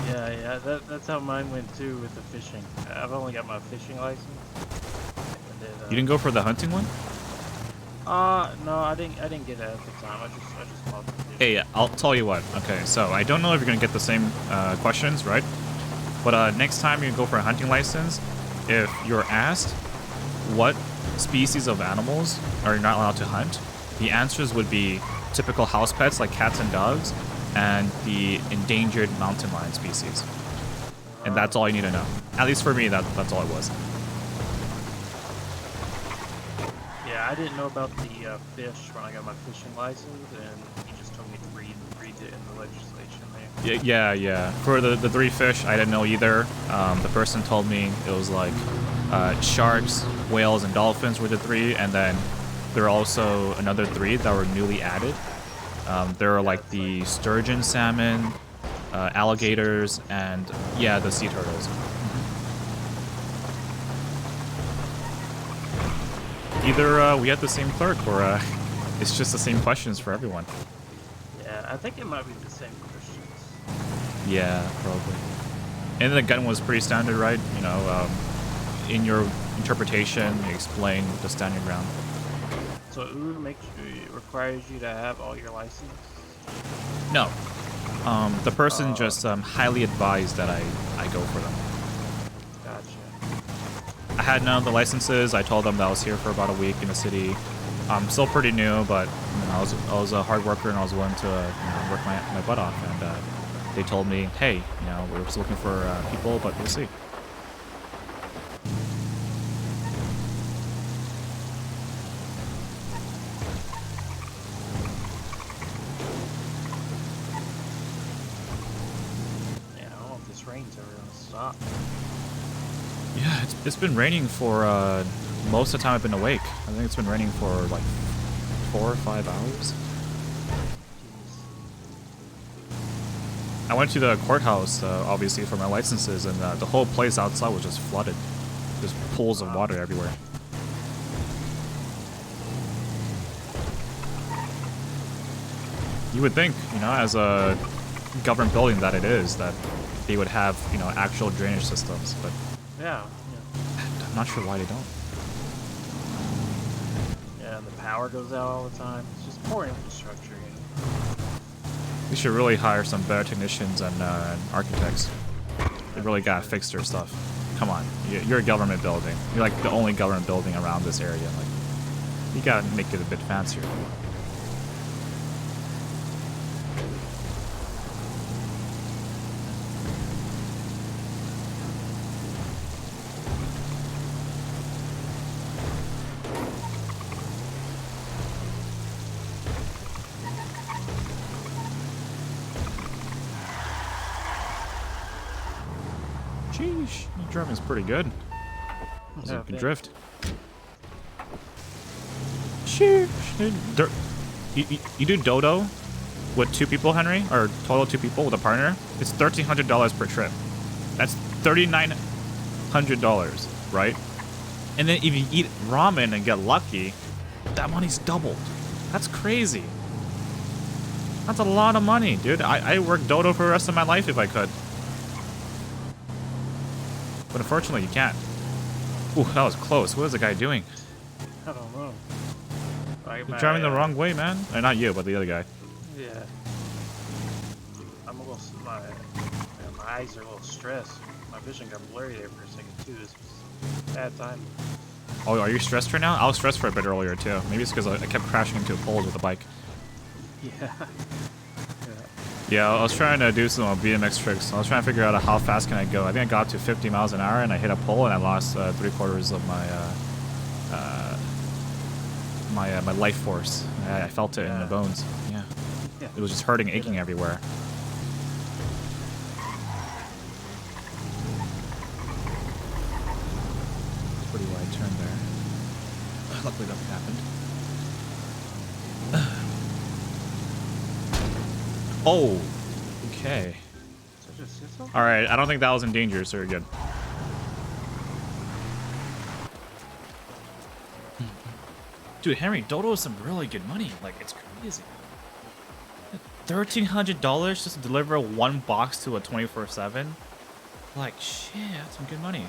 Yeah, that's how mine went too with the fishing. I've only got my fishing license. Then, you didn't go for the hunting one? No, I didn't get it at the time. I just called it. Hey, I'll tell you what. Okay, so I don't know if you're gonna get the same questions, right? But next time you go for a hunting license, if you're asked what species of animals are you not allowed to hunt, the answers would be typical house pets like cats and dogs, and the endangered mountain lion species. And that's all you need to know. At least for me, that's all it was. Yeah, I didn't know about the fish when I got my fishing license, and he just told me to read it in the legislation there. Yeah. For the 3 fish, I didn't know either. The person told me it was like sharks, whales, and dolphins were the 3, and then there are also another 3 that were newly added. There are like the sturgeon salmon, alligators, and the sea turtles. Either we had the same clerk, or it's just the same questions for everyone. Yeah, I think it might be the same questions. Yeah, probably. And the gun was pretty standard, right? In your interpretation, you explain the standing ground. So it requires you to have all your license? No. The person just highly advised that I go for them. Gotcha. I had none of the licenses. I told them that I was here for about a week in the city. I'm still pretty new, but you know, I was a hard worker and I was willing to work my butt off. And they told me, hey, you know, we're just looking for people, but we'll see. Yeah, I don't know if this rain's ever gonna stop. Yeah, it's been raining for most of the time I've been awake. I think it's been raining for like 4 or 5 hours. I went to the courthouse, obviously, for my licenses, and the whole place outside was just flooded. Just pools of water everywhere. You would think, you know, as a government building that it is, that they would have, you know, actual drainage systems, but Yeah. I'm not sure why they don't. Yeah, and the power goes out all the time. It's just poor infrastructure, you know. We should really hire some better technicians and architects. They really gotta fix their stuff. Come on, you're a government building. You're like the only government building around this area. Like, you gotta make it a bit fancier. Sheesh, your driving's pretty good. So you can drift. Sheesh. You do dodo with 2 people, Henry? Or total 2 people with a partner? It's $1,300 per trip. That's $3,900, right? And then if you eat ramen and get lucky, that money's doubled. That's crazy. That's a lot of money, dude. I'd work dodo for the rest of my life if I could. But unfortunately, you can't. Ooh, that was close. What is the guy doing? I don't know. Like You're driving the wrong way, man. Or not you, but the other guy. Yeah. I'm a little. My eyes are a little stressed. My vision got blurry there for a second too. This was bad time. Oh, are you stressed right now? I was stressed for a bit earlier too. Maybe it's because I kept crashing into poles with the bike. Yeah. Yeah, I was trying to do some BMX tricks. I was trying to figure out how fast can I go. I think I got to 50 miles an hour and I hit a pole and I lost 3/4 of my life force. I felt it in the bones. Yeah. It was just hurting, aching everywhere. Pretty wide turn there. Luckily nothing happened. Oh, okay. All right, I don't think that was in danger, so you're good. Dude, Henry, dodo is some really good money. Like, it's crazy. $1,300 just to deliver 1 box to a 24/7. Like, shit, that's some good money.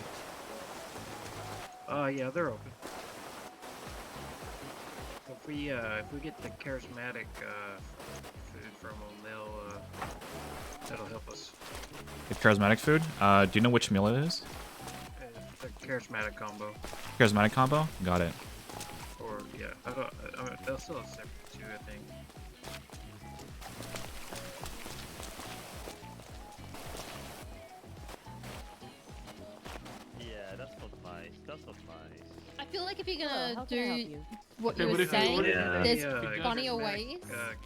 Yeah, they're open. If we get the charismatic food from them, that'll help us. The charismatic food? Do you know which meal it is? The charismatic combo. Charismatic combo? Got it. Or yeah, I mean, they'll still have separate too, I think. Yeah, that's not nice. That's not nice. I feel like if you're gonna do what Okay, you what were if you- saying, what if you there's did, funnier ways.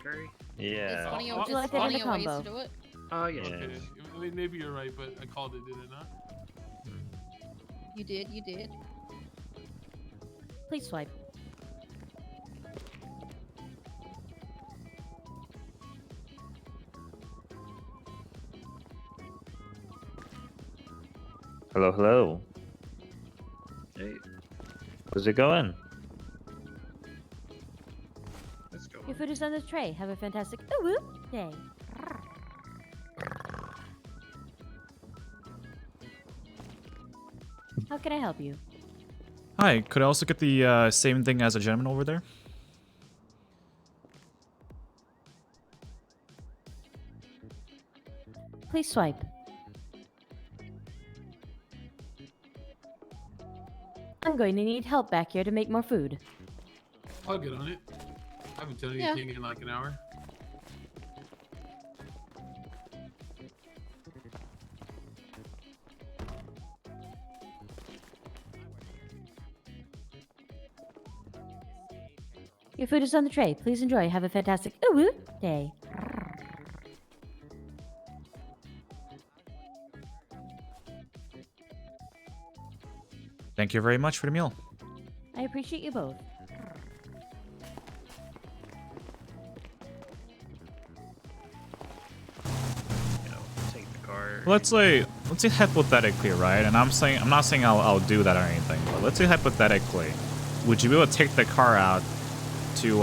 Curry? Yeah. There's funnier, Would you just like that in a funnier ways combo? to do it. Oh yeah. Okay. I mean, maybe you're right, but I called it, did it not? You did, you did. Please swipe. Hello, hello. Hey. How's it going? Let's go. Your food is on the tray. Have a fantastic day. How can I help you? Hi, could I also get the same thing as a gentleman over there? Please swipe. going to need help back here to make more food. I'll get on it. I haven't done Yeah. anything in like an hour. Your food is on the tray. Please enjoy. Have a fantastic day. Thank you very much for the meal. I appreciate you both. Take the car. Let's say hypothetically, right? And I'm not saying I'll do that or anything, but let's say hypothetically, would you be able to take the car out to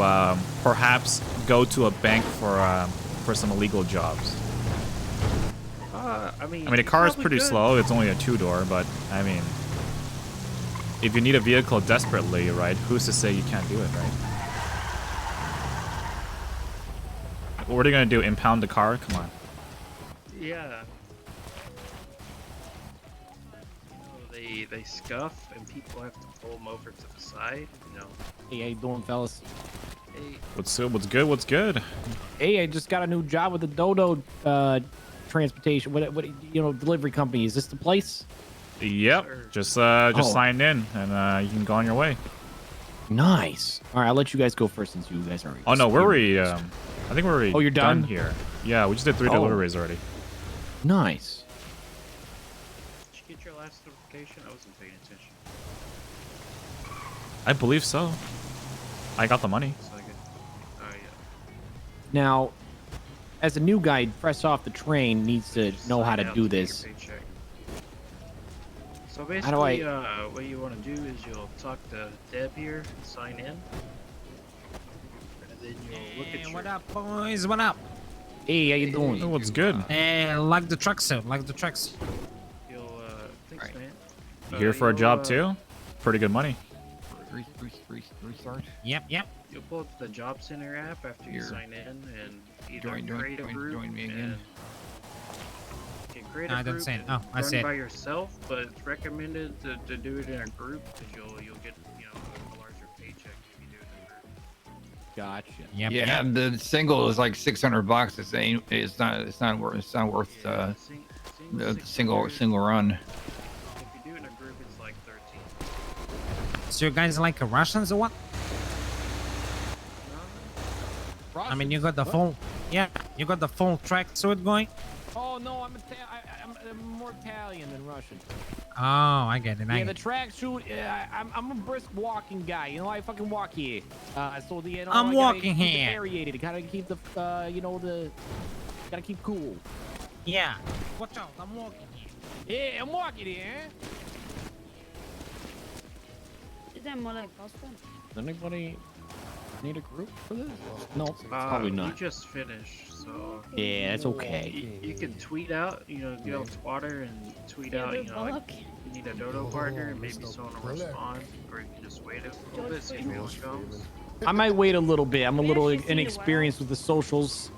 perhaps go to a bank for some illegal jobs? I mean, the car is pretty slow. It's only a 2-door, but I mean, if you need a vehicle desperately, right? Who's to say you can't do it, right? What are they gonna do? Impound the car? Come on. Yeah. They scuff and people have to pull them over to the side. You know. Hey, how you doing, fellas? Hey. What's good? What's good? Hey, I just got a new job with the Dodo transportation. What delivery company? Is this the place? Yep. Just sign in and you can go on your way. Nice. All right, I'll let you guys go first since you guys are. Oh no, we're already. I think we're already. Oh, you're done here. Yeah, we just did 3 deliveries already. Nice. Did you get your last notification? I wasn't paying attention. I believe so. I got the money. Now, as a new guy fresh off the train, needs to know how to do this. So How do basically, what you want to do is you'll talk to Deb here, sign in, and then you'll look at your... What up, boys? What up? Hey, how you doing? Oh, what's good? Like the truck suit, like the trucks. You'll, thanks, man. You here for a job too? Pretty good money. Restart. Yep. You'll pull up the Job Center app after you sign in, and either create a group join me again. You can create I a don't group say it. Oh, I run see it. by yourself, but it's recommended to do it in a group because you'll get a larger paycheck if you do it in a group. Gotcha. Yep. Yeah, the single is like $600. It's not worth the single run. If you do it in a group, it's like 13. So you guys like Russians or what? I mean, you got the full, you got the full track suit going. Oh no, I'm more Italian than Russian. Oh, I get it. Yeah, the tracksuit. I'm a brisk walking guy. You know, I fucking walk here. So the I'm walking keep it here. Aerated. Gotta keep the gotta keep cool. Yeah. Watch out, I'm walking here. Yeah, I'm walking here. Is that more like Boston? Does anybody need a group for this? No, probably not. You just finished, so... Yeah, that's okay. You can tweet out, get on Twitter and tweet out, like, you need a dodo partner, and maybe someone will respond, or you can just wait a little bit, see if anyone comes. I might wait a little bit. I'm a little inexperienced with the socials.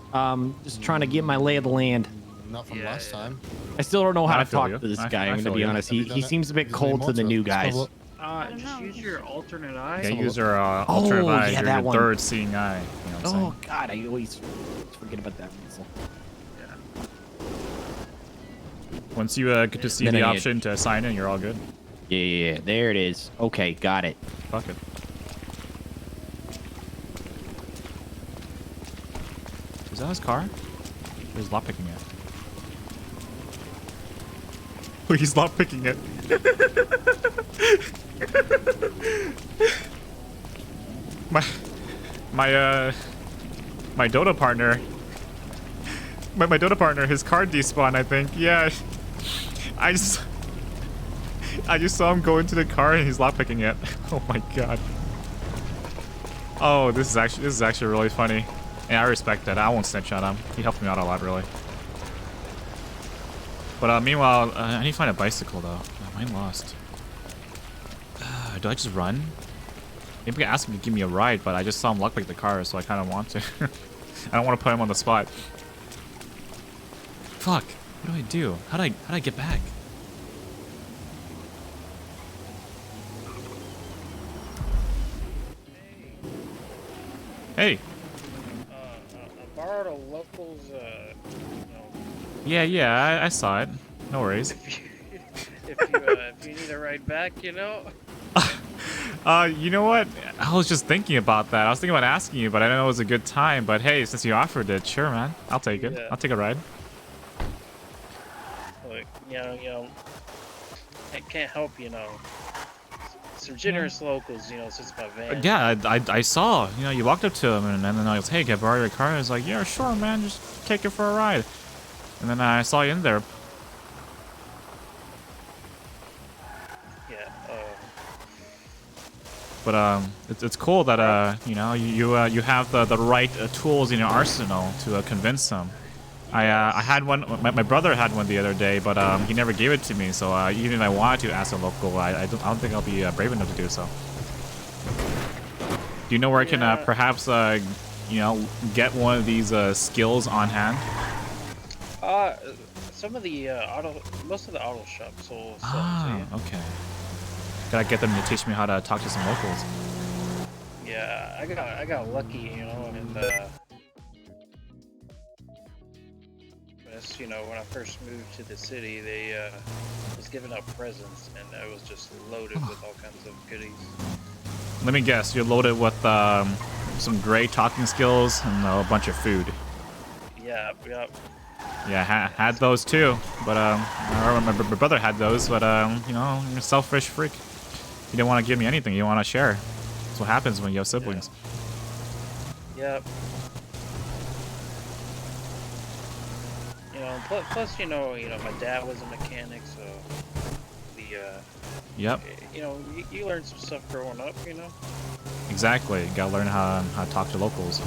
Just trying to get my lay of the land. Not from last time. I still don't know how I to feel talk you. to this I guy. I'm feel gonna be you. honest. He seems a bit cold to the new guys. Just use your alternate eye. Yeah, use your alternate eye, yeah, your that one. third seeing eye. You know what I'm saying? Oh God, I always forget about that weasel. Once you get to see Then the I- option to sign in, you're all good. Yeah, there it is. Okay, got it. Fuck it. Is that his car? Or he's lockpicking it? Oh, he's lockpicking it. my Dota partner. My Dota partner, his car despawned, I think. Yeah. I just saw him go into the car and he's lockpicking it. Oh my god. Oh, this is actually really funny. And I respect that. I won't snitch on him. He helped me out a lot, really. But meanwhile, I need to find a bicycle though. Mine lost. Do I just run? Maybe I can ask him to give me a ride, but I just saw him lockpick the car, so I kind of want to. I don't want to put him on the spot. Fuck. What do? How do I get back? Hey. I borrowed a local's, Yeah, I saw it. No worries. if you need a ride back, you know what? I was just thinking about that. I was thinking about asking you, but I didn't know it was a good time. But hey, since you offered it, sure, man. I'll take it. Yeah. I'll take a ride. Like, I can't help, some generous locals, since my van. Yeah, I saw. You walked up to him, and then I was, hey, can I borrow your car? I was like, yeah, sure, man. Just take it for a ride. And then I saw you in there. Yeah. But it's cool that you have the right tools in your arsenal to convince them. I had one. My brother had one the other day, but he never gave it to me. So even if I wanted to ask a local, I don't think I'll be brave enough to do so. Do you know where I can perhaps get one of these skills on hand? Some of the most of the auto shops will sell Ah, them to you. okay. Gotta get them to teach me how to talk to some locals. Yeah, I got lucky, and when I first moved to the city, they was giving out presents, and I was just loaded with all kinds of goodies. Let me guess, you're loaded with some great talking skills and a bunch of food. Yeah. Yeah, had those too, but I remember my brother had those, but you're a selfish freak. You didn't want to give me anything. You want to share. That's what happens when you have siblings. Yep. Plus, my dad was a mechanic, so Yep. You learn some stuff growing up, Exactly. You gotta learn how to talk to locals.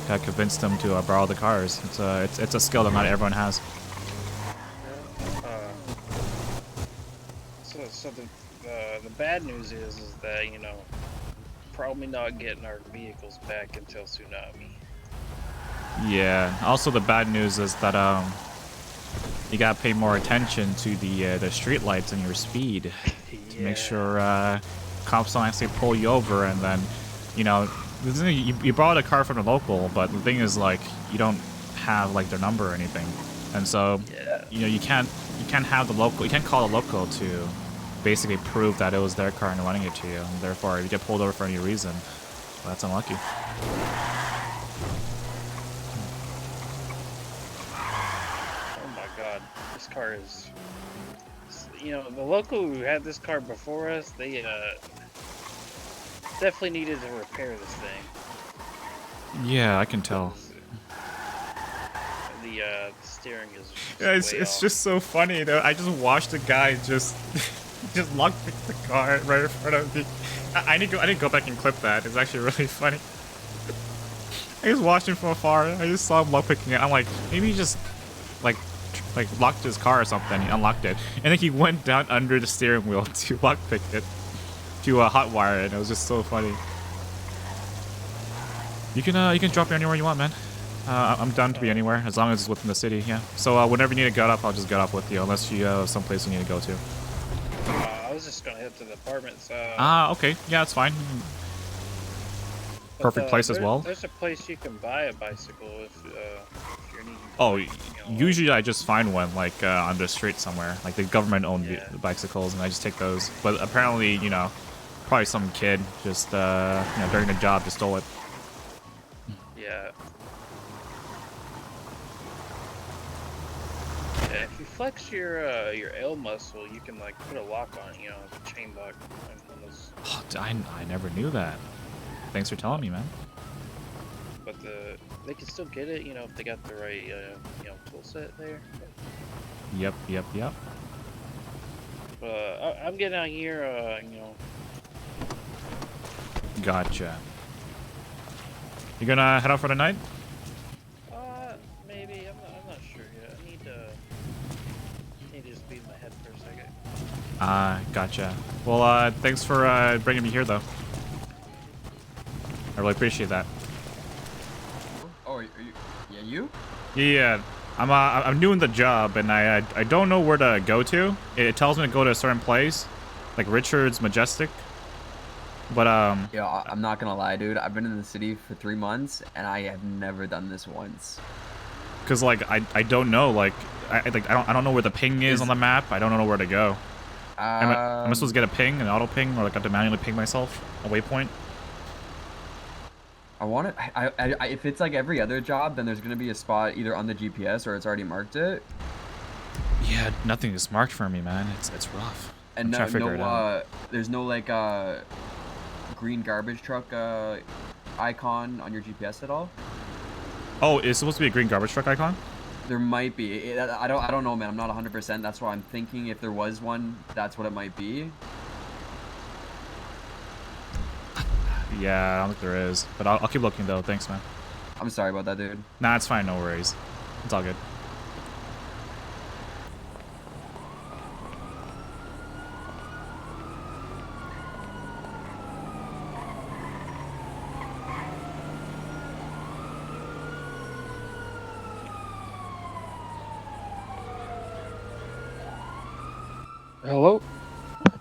Gotta convince them to borrow the cars. It's a skill that not everyone has. So the bad news is that probably not getting our vehicles back until tsunami. Yeah. Also, the bad news is that you gotta pay more attention to the street lights and your speed to make sure cops don't actually pull you over. And then, you borrowed a car from a local, but the thing is, like, you don't have like their number or anything, and so you can't have the local. You can't call the local to basically prove that it was their car and running it to you. And therefore, if you get pulled over for any reason, well, that's unlucky. Oh my god, this car is... the local who had this car before us, they definitely needed to repair this thing. Yeah, I can tell. The steering is Yeah, it's just so funny though. I just watched a guy just lockpick the car right in front of me. I didn't go back and clip that. It's actually really funny. I just watched him from afar. I just saw him lockpicking it. I'm like, maybe he just like locked his car or something. He unlocked it, and then he went down under the steering wheel to lockpick it, to hotwire it. It was just so funny. You can drop me anywhere you want, man. I'm down to be anywhere as long as it's within the city. Yeah. So whenever you need to get up, I'll just get up with you, unless you have someplace you need to go to. I was just gonna head to the apartments. Okay. Yeah, that's fine. Perfect place as well. There's a place you can buy a bicycle if you're needing. Oh, usually I just find one like on the street somewhere. Like the government-owned bicycles, and I just take those. But apparently, probably some kid just during the job just stole it. Yeah. Yeah, if you flex your L muscle, you can like put a lock on it, like a chain lock on those. Oh, I never knew that. Thanks for telling me, man. But they can still get it, if they got the right tool set there. Yep. I'm getting out here, Gotcha. You gonna head out for the night? Maybe. I'm not sure yet. I need to just be in my head for a second. Gotcha. Well, thanks for bringing me here, though. I really appreciate that. Oh, you? Yeah, I'm new in the job, and I don't know where to go to. It tells me to go to a certain place, like Richard's Majestic. But Yeah, I'm not gonna lie, dude. I've been in the city for 3 months, and I have never done this once. Cause like I don't know, like I don't know where the ping is on the map. I don't know where to go. Am I supposed to get a ping, an auto ping, or like I have to manually ping myself a waypoint? I want it. If it's like every other job, then there's gonna be a spot either on the GPS or it's already marked it. Yeah, nothing is marked for me, man. It's rough. And I'm trying to figure it out. there's no like green garbage truck icon on your GPS at all. Oh, it's supposed to be a green garbage truck icon? There might be. I don't know, man. I'm not 100%. That's why I'm thinking if there was one, that's what it might be. Yeah, I don't think there is. But I'll keep looking though. Thanks, man. I'm sorry about that, dude. Nah, it's fine. No worries. It's all good. Hello?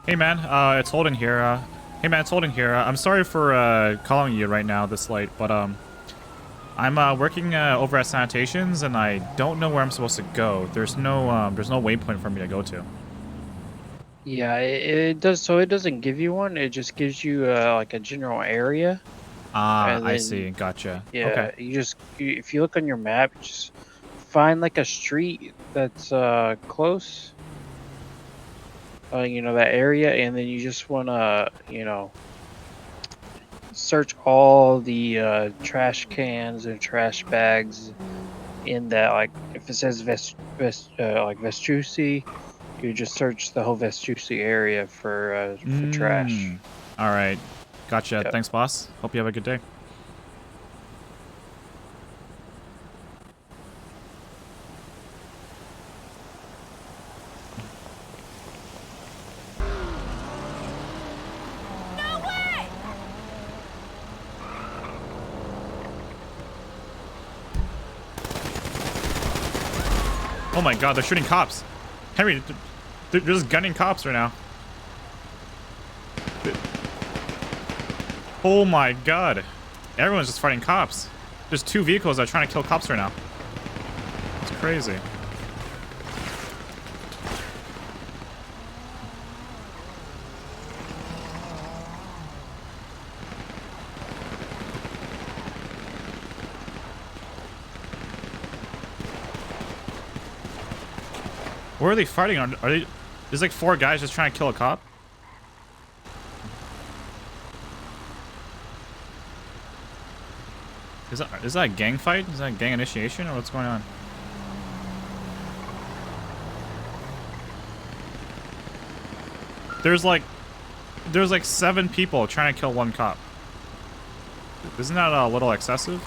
Hey man, it's Holden here. I'm sorry for calling you right now this late, but I'm working over at Sanitations and I don't know where I'm supposed to go. There's no waypoint for me to go to. Yeah, it does. So it doesn't give you one. It just gives you like a general area. Ah, I see. Gotcha. Yeah, Okay. if you look on your map, just find like a street that's close. You know, that area, and then you just want to, you know, search all the trash cans and trash bags in that, like, if it says like Vespucci, you just search the whole Vespucci area for trash. All right. Gotcha. Yep. Thanks, boss. Hope you have a good day. Oh my god, they're shooting cops. Henry, they're just gunning cops right now. Oh my god. Everyone's just fighting cops. There's 2 vehicles that are trying to kill cops right now. It's crazy. Where are they fighting on? Are they? There's like 4 guys just trying to kill a cop. Is that a gang fight? Is that a gang initiation or what's going on? There's like 7 people trying to kill 1 cop. Isn't that a little excessive?